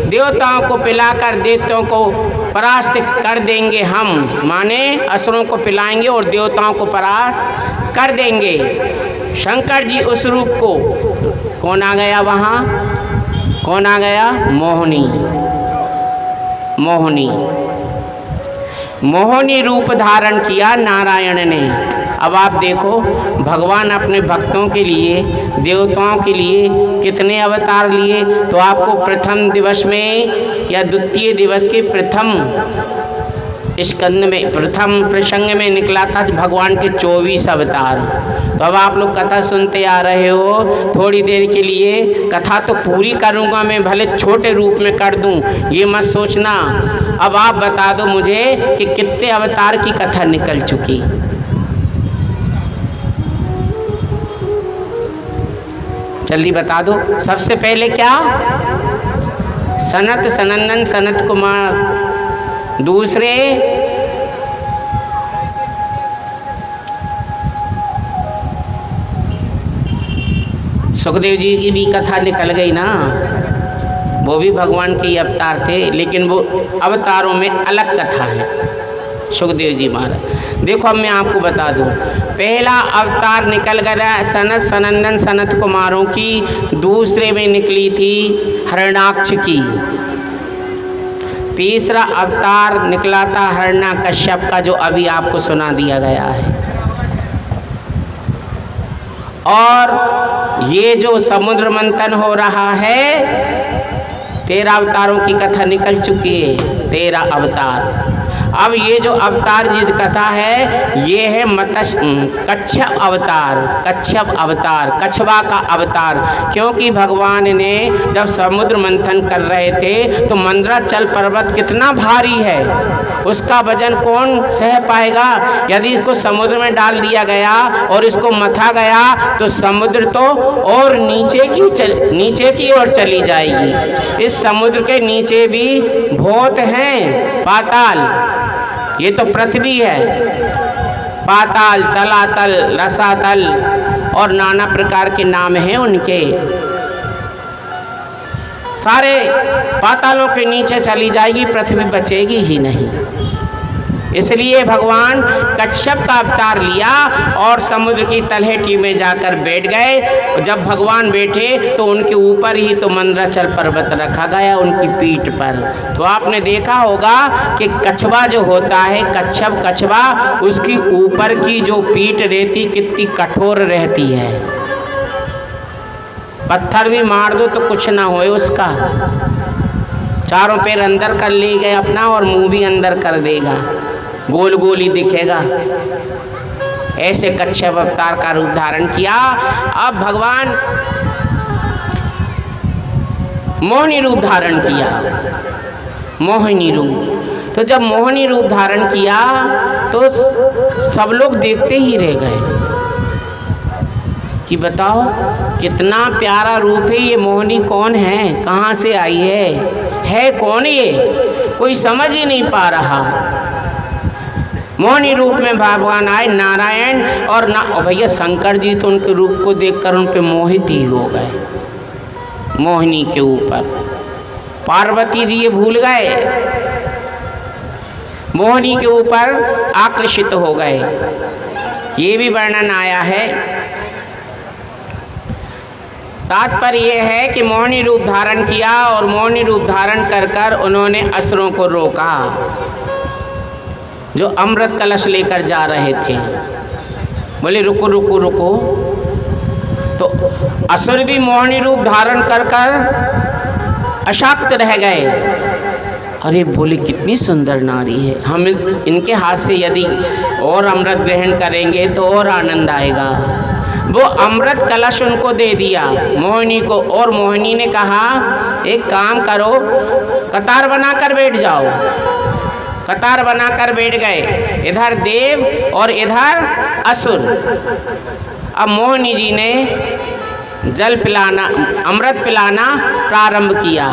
देवताओं को पिलाकर दैत्यों को परास्त कर देंगे हम, माने असुरों को पिलाएंगे और देवताओं को परास्त कर देंगे। शंकर जी उस रूप को, कौन आ गया वहाँ, कौन आ गया, मोहिनी। मोहिनी मोहिनी रूप धारण किया नारायण ने। अब आप देखो भगवान अपने भक्तों के लिए, देवताओं के लिए कितने अवतार लिए। तो आपको प्रथम दिवस में या द्वितीय दिवस के प्रथम स्कंद में, प्रथम प्रसंग में निकला था भगवान के 24 अवतार। तो अब आप लोग कथा सुनते आ रहे हो। थोड़ी देर के लिए कथा तो पूरी करूँगा मैं, भले छोटे रूप में कर दूँ, ये मत सोचना। अब आप बता दो मुझे कि कितने अवतार की कथा निकल चुकी। जल्दी बता दो। सबसे पहले क्या, सनत सनंदन सनत कुमार। दूसरे सुखदेव जी की भी कथा निकल गई ना, वो भी भगवान के ही अवतार थे, लेकिन वो अवतारों में अलग कथा है सुखदेव जी महाराज। देखो अब मैं आपको बता दूं, पहला अवतार निकल गया सनत सनंदन सनत कुमारों की। दूसरे में निकली थी हरणाक्ष की। तीसरा अवतार निकला था हिरण्यकश्यप का, जो अभी आपको सुना दिया गया है। और ये जो समुद्र मंथन हो रहा है, 13 अवतारों की कथा निकल चुकी है, 13 अवतार। अब ये जो अवतार जिस कथा है, ये है कच्छप अवतार। कच्छप अवतार, कछवा का अवतार। क्योंकि भगवान ने जब समुद्र मंथन कर रहे थे तो मंदराचल पर्वत कितना भारी है, उसका वजन कौन सह पाएगा। यदि इसको समुद्र में डाल दिया गया और इसको मथा गया तो समुद्र तो और नीचे की ओर चली जाएगी। इस समुद्र के नीचे भी बहुत हैं, पाताल, ये तो पृथ्वी है, पाताल, तलातल, रसातल और नाना प्रकार के नाम हैं उनके। सारे पातालों के नीचे चली जाएगी, पृथ्वी बचेगी ही नहीं। इसलिए भगवान कच्छप का अवतार लिया और समुद्र की तलहटी में जाकर बैठ गए। जब भगवान बैठे तो उनके ऊपर ही तो मंदराचल पर्वत रखा गया, उनकी पीठ पर। तो आपने देखा होगा कि कछवा जो होता है, कच्छप कछवा, उसकी ऊपर की जो पीठ रहती कितनी कठोर रहती है। पत्थर भी मार दो तो कुछ ना होए उसका। चारों पैर अंदर कर ले गए अपना और मुंह भी अंदर कर देगा, गोल गोल ही दिखेगा। ऐसे कच्छप अवतार का रूप धारण किया। अब भगवान मोहिनी रूप धारण किया, मोहिनी रूप। तो जब मोहिनी रूप धारण किया तो सब लोग देखते ही रह गए कि बताओ कितना प्यारा रूप है ये। मोहिनी कौन है, कहाँ से आई है कौन ये, कोई समझ ही नहीं पा रहा। मोहिनी रूप में भगवान आए नारायण और भैया शंकर जी तो उनके रूप को देखकर उन पे मोहित ही हो गए। मोहिनी के ऊपर पार्वती जी ये भूल गए, मोहिनी के ऊपर आकर्षित हो गए। ये भी वर्णन आया है। तात्पर्य यह है कि मोहिनी रूप धारण किया और मोहिनी रूप धारण कर कर उन्होंने असुरों को रोका जो अमृत कलश लेकर जा रहे थे। बोले रुको रुको रुको। तो असुर भी मोहिनी रूप धारण कर कर अशक्त रह गए। अरे बोले कितनी सुंदर नारी है, हम इनके हाथ से यदि और अमृत ग्रहण करेंगे तो और आनंद आएगा। वो अमृत कलश उनको दे दिया मोहिनी को, और मोहिनी ने कहा एक काम करो, कतार बनाकर बैठ जाओ। कतार बनाकर बैठ गए, इधर देव और इधर असुर। अब मोहिनी जी ने जल पिलाना, अमृत पिलाना प्रारंभ किया।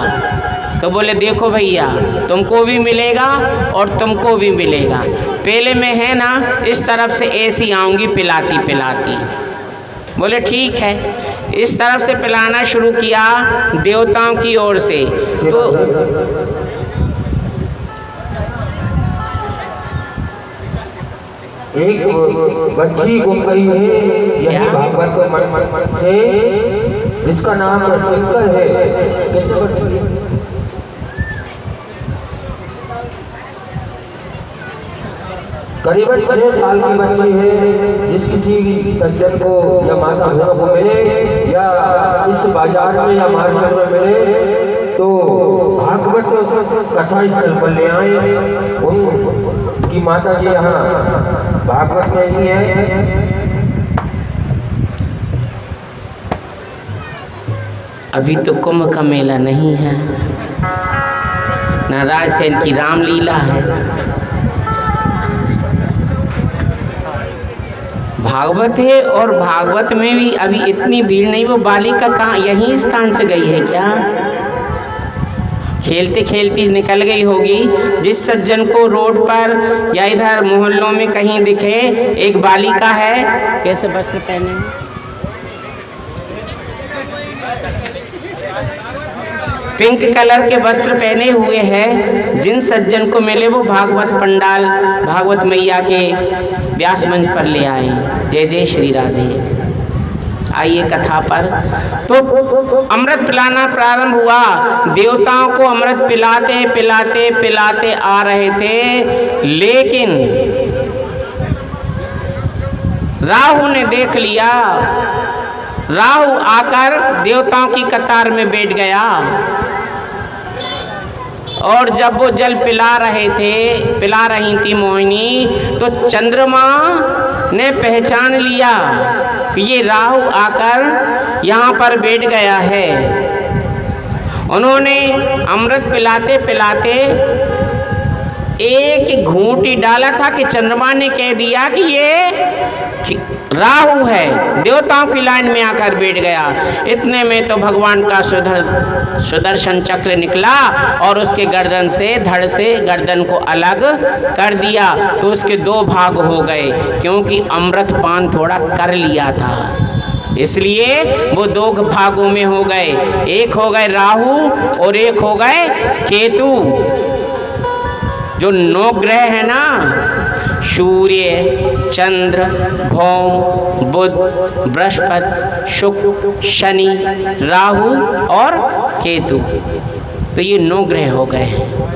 तो बोले देखो भैया, तुमको भी मिलेगा और तुमको भी मिलेगा। पहले में है ना इस तरफ से ऐसी आऊँगी पिलाती पिलाती। बोले ठीक है। इस तरफ से पिलाना शुरू किया देवताओं की ओर से। तो एक बच्ची गुम गई है, यही भागवत से, जिसका नाम टिंकल है। कितने बच्चे? करीबन 6 साल की बच्ची है। जिस किसी सज्जन को या माता बहनों को मिले या इस बाजार में या मार्केट में मिले तो भागवत कथा स्थल पर ले आए। उनकी माता जी यहाँ भागवत में ही है। अभी तो कुंभ का मेला नहीं है, नाराज सेन की रामलीला है। भागवत है और भागवत में भी अभी इतनी भीड़ नहीं। वो बालिका कहाँ यहीं स्थान से गई है क्या? खेलते खेलती निकल गई होगी। जिस सज्जन को रोड पर या इधर मोहल्लों में कहीं दिखे एक बालिका है, कैसे वस्त्र पहने, पिंक कलर के वस्त्र पहने हुए हैं, जिन सज्जन को मिले वो भागवत पंडाल भागवत मैया के व्यास मंच पर ले आए। जय जय श्री राधे। आइए कथा पर। तो अमृत पिलाना प्रारंभ हुआ। देवताओं को अमृत पिलाते पिलाते पिलाते आ रहे थे, लेकिन राहु ने देख लिया। राहु आकर देवताओं की कतार में बैठ गया और जब वो जल पिला रही थी मोहिनी, तो चंद्रमा ने पहचान लिया कि ये राहु आकर यहाँ पर बैठ गया है। उन्होंने अमृत पिलाते पिलाते एक घूंटी डाला था कि चंद्रमा ने कह दिया कि ये राहु है। देवताओं की लाइन में आकर बैठ गया। इतने में तो भगवान का सुदर्शन चक्र निकला और उसके गर्दन से, धड़ से गर्दन को अलग कर दिया। तो उसके 2 भाग हो गए, क्योंकि अमृत पान थोड़ा कर लिया था, इसलिए वो 2 भागों में हो गए। एक हो गए राहु और एक हो गए केतु। जो 9 ग्रह है ना, सूर्य, चंद्र, भौम, बुध, बृहस्पति, शुक्र, शनि, राहु और केतु, तो ये 9 ग्रह हो गए हैं।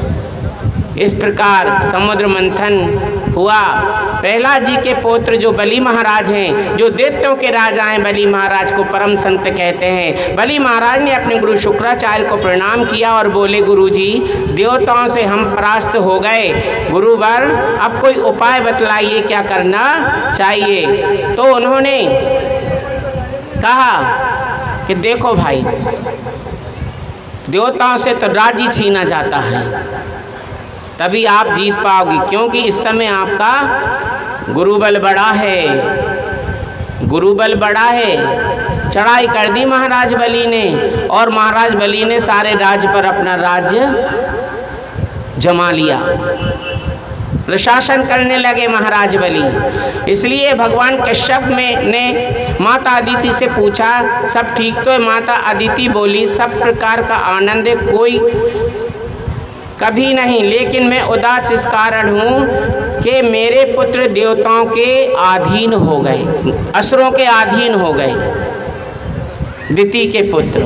इस प्रकार समुद्र मंथन हुआ। प्रहलाद जी के पुत्र जो बलि महाराज हैं, जो दैत्यों के राजा हैं, बलि महाराज को परम संत कहते हैं। बलि महाराज ने अपने गुरु शुक्राचार्य को प्रणाम किया और बोले, गुरुजी, देवताओं से हम परास्त हो गए, गुरुवर अब कोई उपाय बतलाइए, क्या करना चाहिए। तो उन्होंने कहा कि देखो भाई, देवताओं से तो राज्य छीना जाता है, तभी आप जीत पाओगे, क्योंकि इस समय आपका गुरुबल बड़ा है। गुरुबल बड़ा है। चढ़ाई कर दी महाराज बलि ने, और महाराज बलि ने सारे राज्य पर अपना राज्य जमा लिया। प्रशासन करने लगे महाराज बलि। इसलिए भगवान कश्यप ने माता अदिति से पूछा, सब ठीक तो है? माता अदिति बोली, सब प्रकार का आनंद है, कोई कभी नहीं, लेकिन मैं उदास इस कारण हूँ कि मेरे पुत्र देवताओं के अधीन हो गए, असुरों के अधीन हो गए। दिति के पुत्र।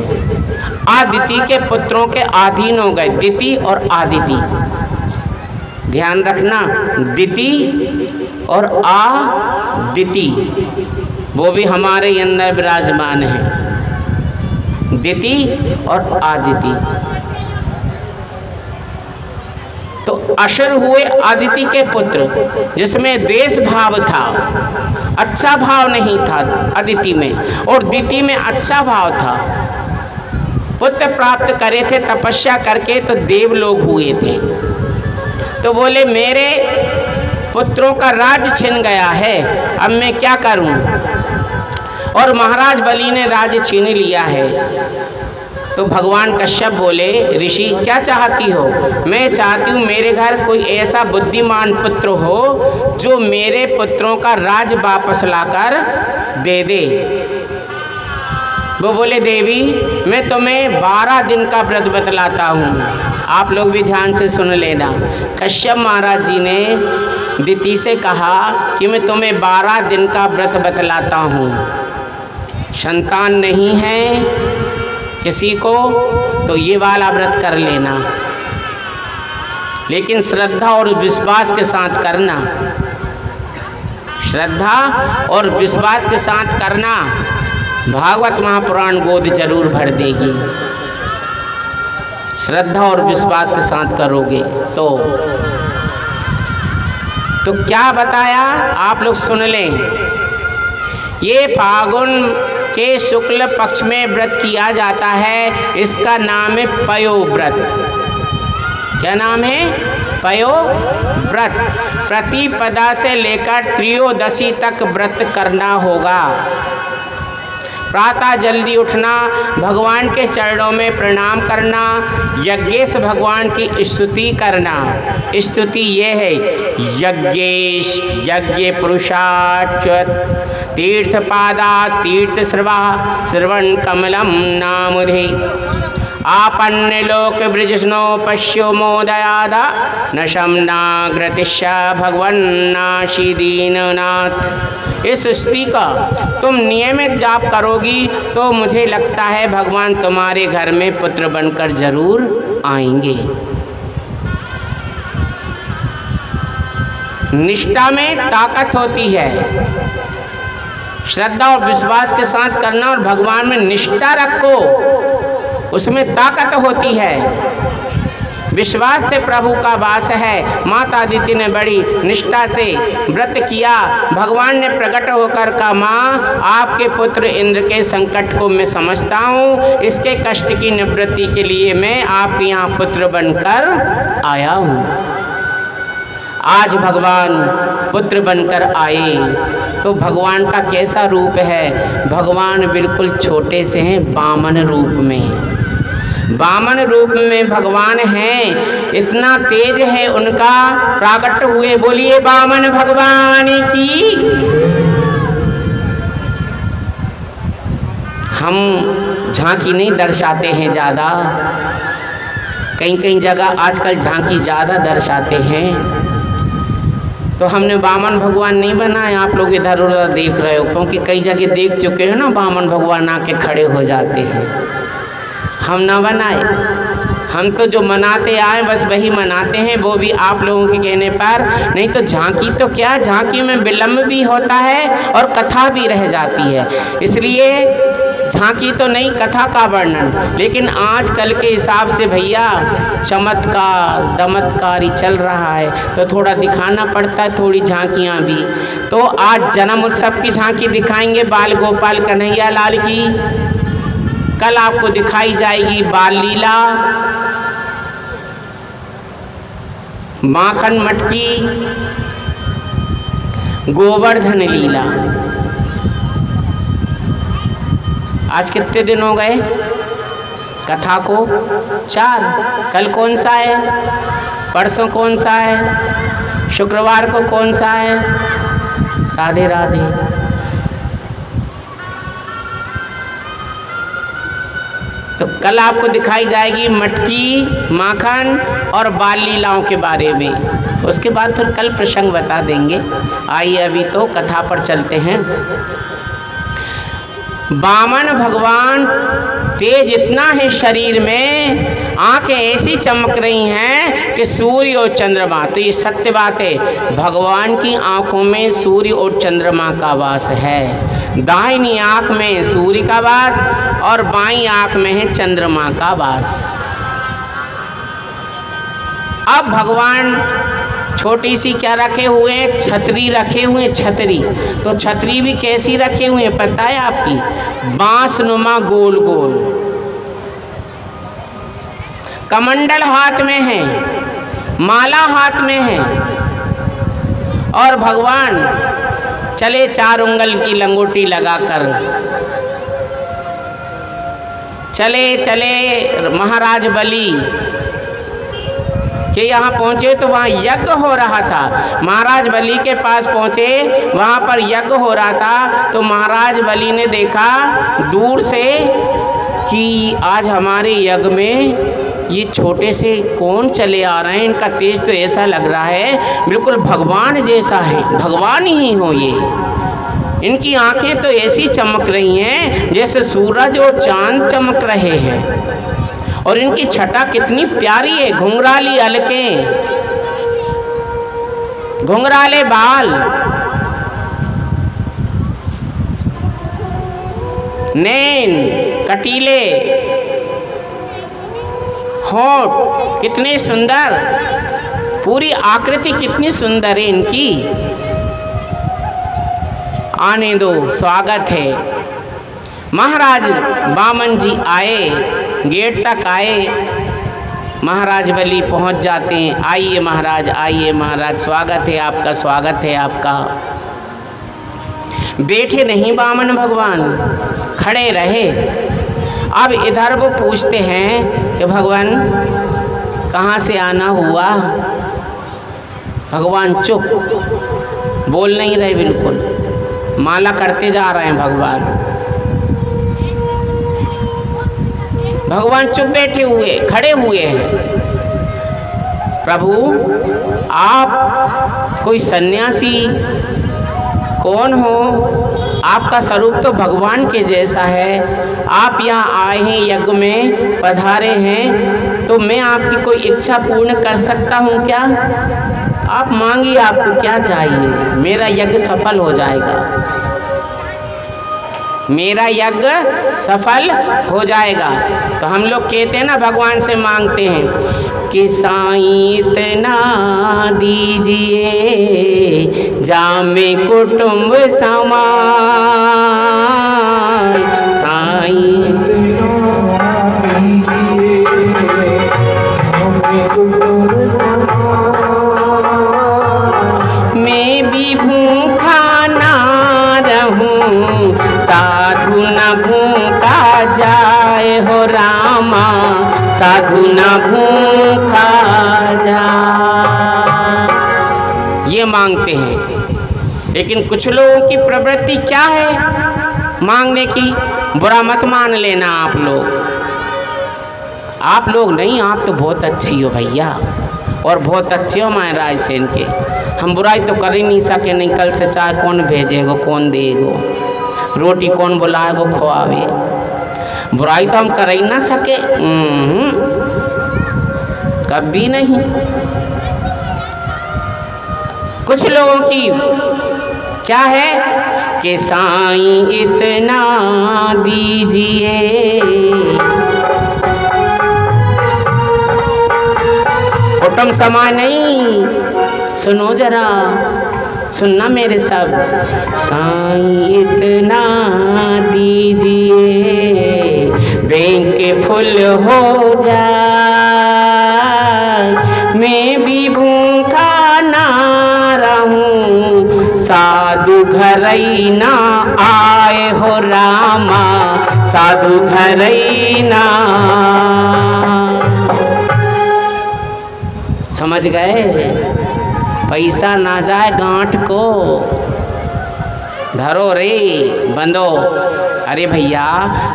आदिति के पुत्रों के अधीन हो गए दिति और आदिति। ध्यान रखना, दिति और आदिति वो भी हमारे अंदर विराजमान है, दिति और आदिति। तो असुर हुए आदिति के पुत्र, जिसमें द्वेष भाव था, अच्छा भाव नहीं था अदिति में, और दिति में अच्छा भाव था। पुत्र प्राप्त करे थे तपस्या करके, तो देव लोग हुए थे। तो बोले मेरे पुत्रों का राज्य छिन गया है, अब मैं क्या करूं? और महाराज बलि ने राज्य छीन लिया है। तो भगवान कश्यप बोले, ऋषि क्या चाहती हो? मैं चाहती हूँ मेरे घर कोई ऐसा बुद्धिमान पुत्र हो जो मेरे पुत्रों का राज वापस लाकर दे दे। वो बोले, देवी मैं तुम्हें 12 दिन का व्रत बतलाता हूँ, आप लोग भी ध्यान से सुन लेना। कश्यप महाराज जी ने दिति से कहा कि मैं तुम्हें 12 दिन का व्रत बतलाता हूँ। संतान नहीं है किसी को तो ये वाला व्रत कर लेना, लेकिन श्रद्धा और विश्वास के साथ करना। श्रद्धा और विश्वास के साथ करना, भागवत महापुराण गोद जरूर भर देगी। श्रद्धा और विश्वास के साथ करोगे तो क्या बताया आप लोग सुन लें। ये फागुन के शुक्ल पक्ष में व्रत किया जाता है, इसका नाम है पयो व्रत। क्या नाम है? पयो व्रत। प्रतिपदा से लेकर त्रयोदशी तक व्रत करना होगा। प्रातः जल्दी उठना, भगवान के चरणों में प्रणाम करना, यज्ञेश भगवान की स्तुति करना। स्तुति ये है, यज्ञेश यज्ञ पुरुषाच्युत तीर्थपादा तीर्थश्रवा श्रवण कमलम नामुधे आपन्य लोक ब्रजस्नो पश्यो मोदयादा न शमनाग्रतिश्य भगवन्नाशी दीननाथ। इस स्तुति का तुम नियमित जाप करोगी तो मुझे लगता है भगवान तुम्हारे घर में पुत्र बनकर जरूर आएंगे। निष्ठा में ताकत होती है, श्रद्धा और विश्वास के साथ करना, और भगवान में निष्ठा रखो, उसमें ताकत होती है। विश्वास से प्रभु का वास है। माता अदिति ने बड़ी निष्ठा से व्रत किया। भगवान ने प्रकट होकर कहा, माँ आपके पुत्र इंद्र के संकट को मैं समझता हूँ, इसके कष्ट की निवृत्ति के लिए मैं आपके यहाँ पुत्र बनकर आया हूँ। आज भगवान पुत्र बनकर आए तो भगवान का कैसा रूप है? भगवान बिल्कुल छोटे से हैं, वामन रूप में। वामन रूप में भगवान हैं, इतना तेज है उनका प्राकट हुए। बोलिए वामन भगवान की। हम झांकी नहीं दर्शाते हैं ज़्यादा, कहीं कहीं जगह आजकल झांकी ज़्यादा दर्शाते हैं, तो हमने वामन भगवान नहीं बनाए। आप लोग इधर उधर देख रहे हो, क्योंकि कई जगह देख चुके हो ना, वामन भगवान आके खड़े हो जाते हैं। हम ना बनाए, हम तो जो मनाते आए बस वही मनाते हैं, वो भी आप लोगों के कहने पर। नहीं तो झांकी तो क्या, झांकी में विलम्ब भी होता है और कथा भी रह जाती है, इसलिए झांकी तो नहीं, कथा का वर्णन। लेकिन आजकल के हिसाब से भैया चमत्कार दमत्कारी चल रहा है, तो थोड़ा दिखाना पड़ता है, थोड़ी झांकियाँ भी। तो आज जन्म उत्सव की झांकी दिखाएंगे बाल गोपाल कन्हैया लाल की। कल आपको दिखाई जाएगी बाल लीला, माखन मटकी, गोवर्धन लीला। आज कितने दिन हो गए कथा को? 4। कल कौन सा है? परसों कौन सा है? शुक्रवार को कौन सा है? राधे राधे। तो कल आपको दिखाई जाएगी मटकी, माखन और बाल लीलाओं के बारे में। उसके बाद फिर कल प्रसंग बता देंगे। आइए अभी तो कथा पर चलते हैं। बामन भगवान तेज इतना है शरीर में, आंखें ऐसी चमक रही हैं कि सूर्य और चंद्रमा। तो ये सत्य बात है, भगवान की आंखों में सूर्य और चंद्रमा का वास है। दाहिनी आंख में सूर्य का वास और बाईं आंख में है चंद्रमा का वास। अब भगवान छोटी सी क्या रखे हुए हैं, छतरी रखे हुए हैं, छतरी। तो छतरी भी कैसी रखे हुए हैं पता है आपकी, बांस नुमा गोल गोल। कमंडल हाथ में है, माला हाथ में है, और भगवान चले 4 उंगल की लंगोटी लगाकर चले चले महाराज बलि कि यहाँ पहुँचे तो वहाँ यज्ञ हो रहा था। महाराज बलि के पास पहुँचे, वहाँ पर यज्ञ हो रहा था। तो महाराज बलि ने देखा दूर से कि आज हमारे यज्ञ में ये छोटे से कौन चले आ रहे हैं, इनका तेज तो ऐसा लग रहा है बिल्कुल भगवान जैसा है, भगवान ही हो ये। इनकी आंखें तो ऐसी चमक रही हैं जैसे सूरज और चांद चमक रहे हैं, और इनकी छटा कितनी प्यारी है, घुंघराली अलकें, घुंघराले बाल, नैन कटीले, होंठ कितने सुंदर, पूरी आकृति कितनी सुंदर है इनकी। आने दो, स्वागत है। महाराज बामन जी आए, गेट तक आए, महाराज बलि पहुंच जाते हैं। आइए महाराज, आइए महाराज, स्वागत है आपका, स्वागत है आपका। बैठे नहीं बामन भगवान, खड़े रहे। अब इधर वो पूछते हैं कि भगवान कहाँ से आना हुआ। भगवान चुप, बोल नहीं रहे, बिल्कुल माला करते जा रहे हैं भगवान। भगवान चुप बैठे हुए, खड़े हुए हैं। प्रभु आप कोई सन्यासी कौन हो? आपका स्वरूप तो भगवान के जैसा है। आप यहाँ आए हैं, यज्ञ में पधारे हैं, तो मैं आपकी कोई इच्छा पूर्ण कर सकता हूँ क्या? आप मांगिए, आपको क्या चाहिए, मेरा यज्ञ सफल हो जाएगा, मेरा यज्ञ सफल हो जाएगा। तो हम लोग कहते हैं ना, भगवान से मांगते हैं कि साईं इतना दीजिए जामे कुटुंब समाए, साईं इतना दीजिए जामे कुटुंब समाए, मैं भी भूखा ना रहूं, साधु न भूखा जाए हो रामा, साधु न भूखा जाए, ये मांगते हैं। लेकिन कुछ लोगों की प्रवृत्ति क्या है मांगने की? बुरा मत मान लेना आप लोग नहीं, आप तो बहुत अच्छी हो भैया, और बहुत अच्छे हो महाराज सेन के। हम बुराई तो कर ही नहीं सके, नहीं कल से चाय कौन भेजेगो, कौन देगो, रोटी कौन बुलाएगो खुआवे, बुराई तो हम कर ही ना सके, कभी नहीं। कुछ लोगों की क्या है कि साईं इतना दीजिए, कुटुंब समा नहीं, सुनो जरा, सुनना मेरे सब। साईं इतना दीजिए बैंक फुल हो जाए, मैं भी भूखा ना रहूं, साधु घर ही ना आए हो रामा, साधु घर ही ना। समझ गए? पैसा ना जाए गांठ को, धरो रे बंदो। अरे भैया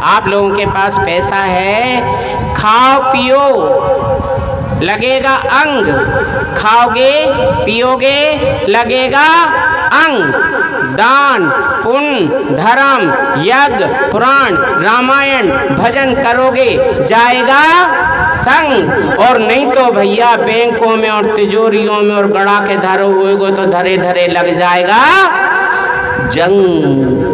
आप लोगों के पास पैसा है, खाओ पियो, लगेगा अंग, खाओगे पियोगे लगेगा अंग, दान, पुण्य, धर्म, यज्ञ, पुराण, रामायण, भजन करोगे जाएगा संग, और नहीं तो भैया बैंकों में और तिजोरियों में और गड़ा के धरो होएगो तो धरे धरे लग जाएगा जंग।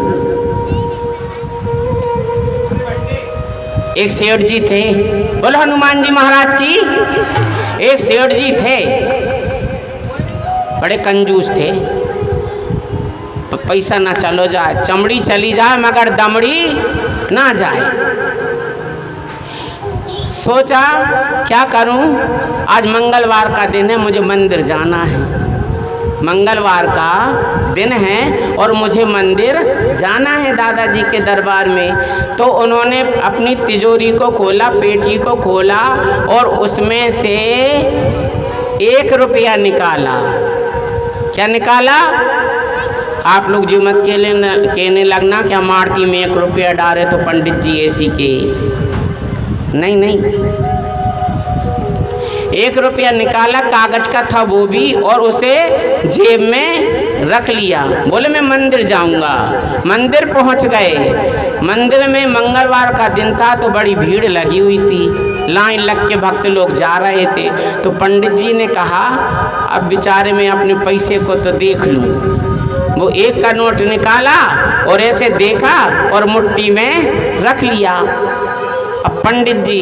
एक सेठ जी थे, बोलो हनुमान जी महाराज की। एक सेठ जी थे, बड़े कंजूस थे, पैसा ना चलो जाए, चमड़ी चली जाए मगर दमड़ी ना जाए। सोचा क्या करूं, आज मंगलवार का दिन है, मुझे मंदिर जाना है, मंगलवार का दिन है और मुझे मंदिर जाना है दादाजी के दरबार में। तो उन्होंने अपनी तिजोरी को खोला, पेटी को खोला और उसमें से 1 रुपया निकाला। क्या निकाला? आप लोग जो मत कहने लगना कि हम आरती में 1 रुपया डाले तो पंडित जी ऐसी के, नहीं नहीं, 1 रुपया निकाला, कागज का था वो भी, और उसे जेब में रख लिया। बोले मैं मंदिर जाऊंगा। मंदिर पहुंच गए। मंदिर में मंगलवार का दिन था तो बड़ी भीड़ लगी हुई थी, लाइन लग के भक्त लोग जा रहे थे। तो पंडित जी ने कहा अब बेचारे मैं अपने पैसे को तो देख लूं। वो 1 का नोट निकाला और ऐसे देखा और मुट्ठी में रख लिया। अब पंडित जी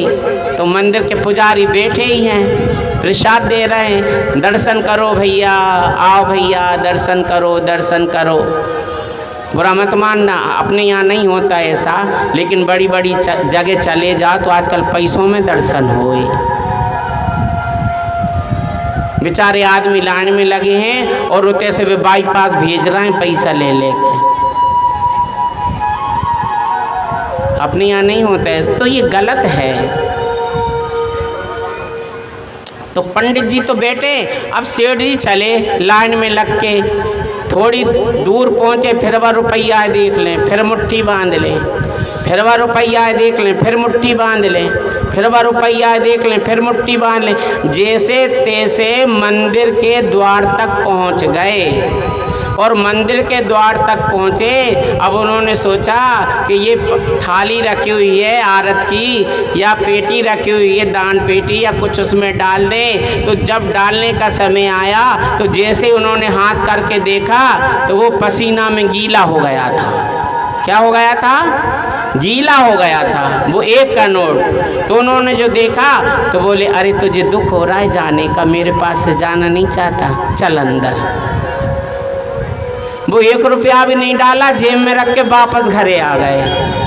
तो मंदिर के पुजारी बैठे ही हैं, प्रसाद दे रहे हैं, दर्शन करो भैया, आओ भैया दर्शन करो, दर्शन करो। बुरा मत मानना, अपने यहाँ नहीं होता ऐसा, लेकिन बड़ी बड़ी जगह चले जाओ तो आजकल पैसों में दर्शन होए। बेचारे आदमी लाइन में लगे हैं और उतने से वे बाईपास भेज रहे हैं पैसा ले लेके। अपने यहाँ नहीं होता है तो ये गलत है। तो पंडित जी तो बैठे, अब सेठ जी चले लाइन में लग के, थोड़ी दूर पहुँचे, फिर वह रुपया देख लें, फिर मुट्ठी बांध लें, फिर वह रुपया देख लें, फिर मुट्ठी बांध लें, फिर वह रुपया देख लें, फिर मुट्ठी बांध लें। जैसे तैसे मंदिर के द्वार तक पहुँच गए और मंदिर के द्वार तक पहुँचे। अब उन्होंने सोचा कि ये थाली रखी हुई है आरत की या पेटी रखी हुई है दान पेटी या कुछ उसमें डाल दें। तो जब डालने का समय आया तो जैसे उन्होंने हाथ करके देखा तो वो पसीना में गीला हो गया था। क्या हो गया था? गीला हो गया था वो 1 का नोट। तो उन्होंने जो देखा तो बोले अरे तुझे दुख हो रहा है जाने का, मेरे पास से जाना नहीं चाहता, चल अंदर। वो 1 रुपया भी नहीं डाला, जेब में रख के वापस घरे आ गए।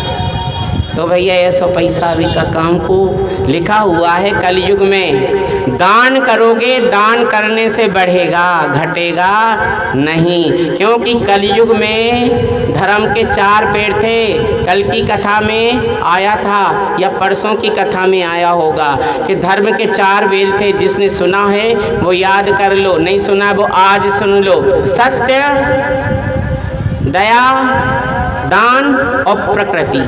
तो भैया ऐसा पैसा भी का काम को लिखा हुआ है कलयुग में, दान करोगे दान करने से बढ़ेगा घटेगा नहीं। क्योंकि कलयुग में धर्म के 4 पेड़ थे। कल की कथा में आया था या परसों की कथा में आया होगा कि धर्म के 4 बेल थे। जिसने सुना है वो याद कर लो, नहीं सुना वो आज सुन लो। सत्य, दया, दान और प्रकृति।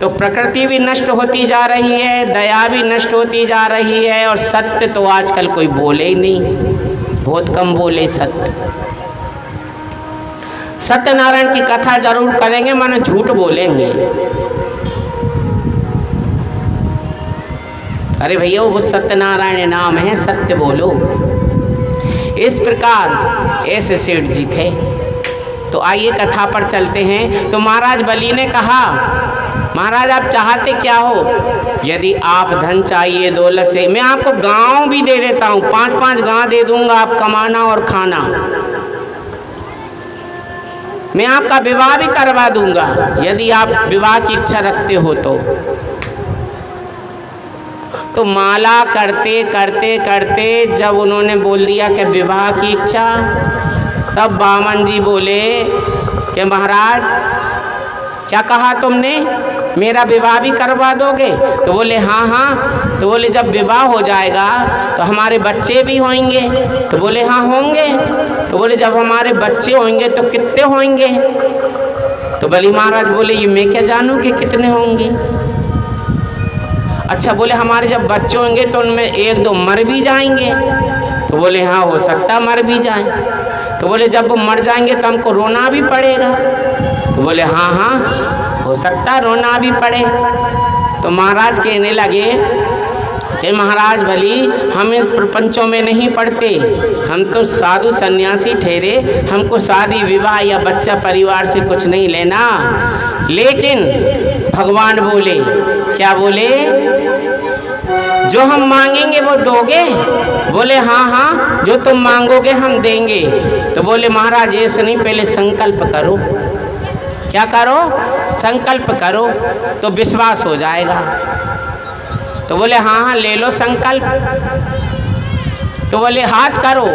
तो प्रकृति भी नष्ट होती जा रही है, दया भी नष्ट होती जा रही है और सत्य तो आजकल कोई बोले ही नहीं, बहुत कम बोले सत्य। सत्यनारायण की कथा जरूर करेंगे, मानो झूठ बोलेंगे। अरे भैया वो सत्यनारायण नाम है, सत्य बोलो। इस प्रकार ऐसे सेठ जी थे। तो आइए कथा पर चलते हैं। तो महाराज बलि ने कहा महाराज आप चाहते क्या हो? यदि आप धन चाहिए, दौलत चाहिए, मैं आपको गांव भी दे देता हूँ, 5-5 गांव दे दूंगा, आप कमाना और खाना। मैं आपका विवाह भी करवा दूंगा यदि आप विवाह की इच्छा रखते हो तो माला करते करते करते जब उन्होंने बोल दिया कि विवाह की इच्छा, तब बामन जी बोले कि महाराज क्या कहा तुमने, मेरा विवाह भी करवा दोगे? तो बोले हाँ हाँ। तो बोले जब विवाह हो जाएगा तो हमारे बच्चे भी होंगे? तो बोले हाँ होंगे। तो बोले जब हमारे बच्चे होंगे तो कितने होंगे? तो बलि महाराज बोले ये मैं क्या जानूं कि कितने होंगे। अच्छा बोले हमारे जब बच्चे होंगे तो उनमें 1-2 मर भी जाएंगे? तो बोले हाँ हो सकता मर भी जाए। तो बोले जब वो मर जाएंगे तो हमको रोना भी पड़ेगा। तो बोले हाँ हाँ हो सकता है रोना भी पड़े। तो महाराज कहने लगे कि महाराज भली हम इन प्रपंचों में नहीं पड़ते, हम तो साधु सन्यासी ठहरे, हमको शादी विवाह या बच्चा परिवार से कुछ नहीं लेना। लेकिन भगवान बोले, क्या बोले, जो हम मांगेंगे वो दोगे? बोले हाँ हाँ जो तुम मांगोगे हम देंगे। तो बोले महाराज ऐसे नहीं, पहले संकल्प करो। क्या करो? संकल्प करो तो विश्वास हो जाएगा। तो बोले हाँ हाँ ले लो संकल्प। तो बोले हाथ करो।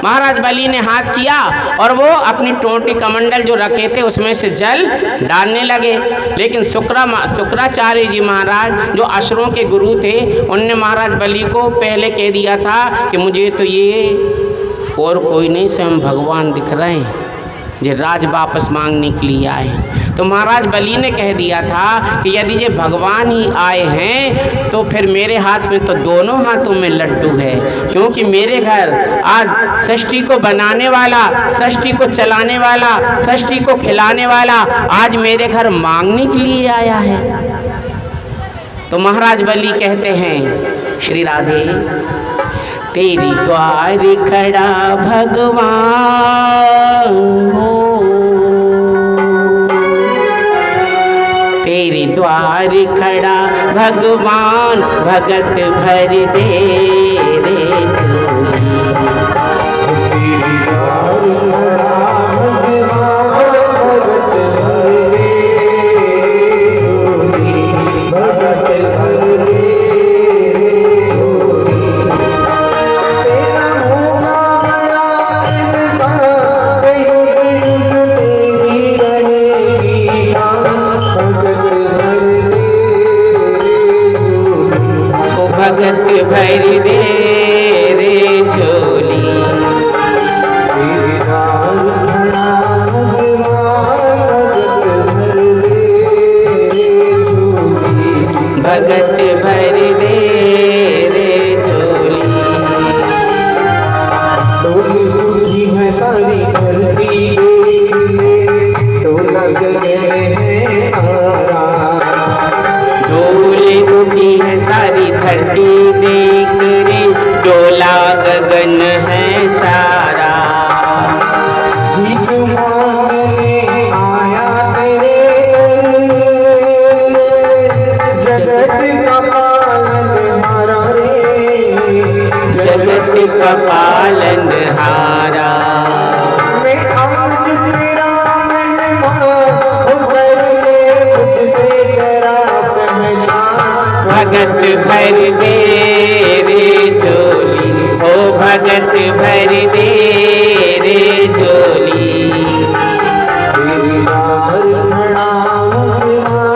महाराज बलि ने हाथ किया और वो अपनी टोटी कमंडल जो रखे थे उसमें से जल डालने लगे। लेकिन शुक्राचार्य जी महाराज जो असुरों के गुरु थे, उनने महाराज बलि को पहले कह दिया था कि मुझे तो ये और कोई नहीं, स्वयं भगवान दिख रहे हैं जो राज वापस मांगने के लिए आए हैं। तो महाराज बलि ने कह दिया था कि यदि ये भगवान ही आए हैं तो फिर मेरे हाथ में तो दोनों हाथों में लड्डू है, क्योंकि मेरे घर आज सृष्टि को बनाने वाला, सृष्टि को चलाने वाला, सृष्टि को खिलाने वाला आज मेरे घर मांगने के लिए आया है। तो महाराज बलि कहते हैं, श्री राधे तेरी द्वार खड़ा भगवान हो, तेरी द्वार खड़ा भगवान, भगत भर दे रे झोली। तेरी द्वार खड़ा भगवान, भगत भर दे झोली, भगत भर दे झोली। तेरा होगा बड़ा इंसान, युग युग तेरी रहेगी शान, भगत भर दे झोली। ओ भगत भर दे रे झोली। तेरी द्वार खड़ा भगवान, भगत भर दे झोली, भगत भर दे रे झोली। डोली उठी है सारी धरती देख ले, डोला गगन है सारा। डोली उठी है सारी धरती देख रे, डोला गगन है सारा। भीख मांगने आया तेरे घर, जगत का पालनहारा रे, जगत का पालनहारा। मैं आज तेरा मेहमान, कर ले मुझसे जरा पहचान। भगत भर दे रे झोली, ओ भगत भर दे रे झोली। तेरी द्वार खड़ा भगवान,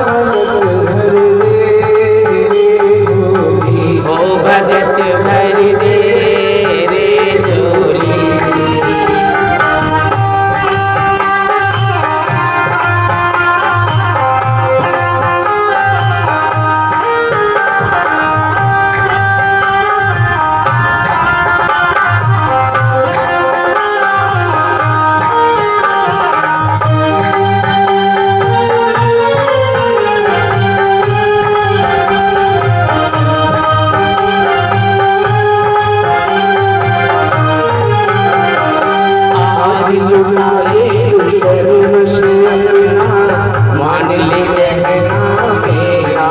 भगत भर दे झोली, ओ भगत भर दे रे झोली। आज लुटाए सर्वस्व अपना, मान ले कहना मेरा।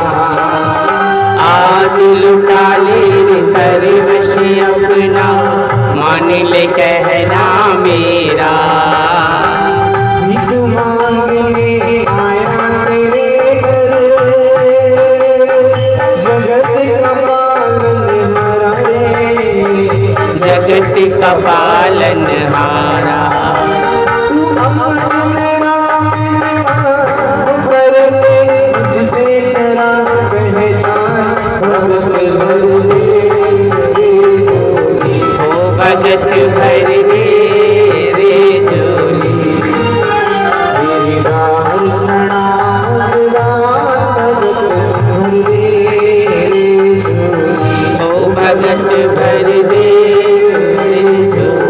आज लुटा ले रे सर्वस्व अपना, मान ले कहना मेरा। भीख मांगने आया तेरे घर, जगत का पालनहारा रे, जगत का पालनहारा। तू अमन मेरा मेहमान, कर ले मुझसे जरा पहचान। भगत भर दे झोली, ओ भगत भर दे रे झोली। तेरी द्वार खड़ा भगवान, भगत भर दे झोली, ओ भगत भर दे रे झोली।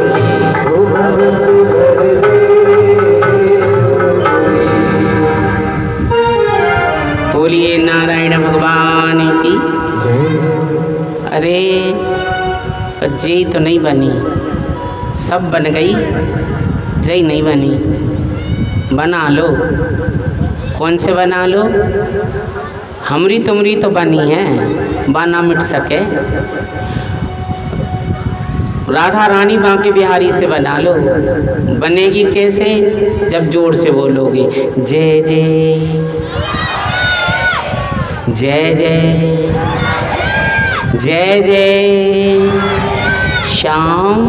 जय तो नहीं बनी, सब बन गई, जय नहीं बनी। बना लो, कौन से बना लो? हमरी तुमरी तो बनी है, बाना मिट सके। राधा रानी बांके बिहारी से बना लो। बनेगी कैसे? जब जोर से बोलोगे जय जय जय जय जय जय श्याम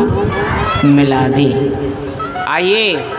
मिला दे। आइए।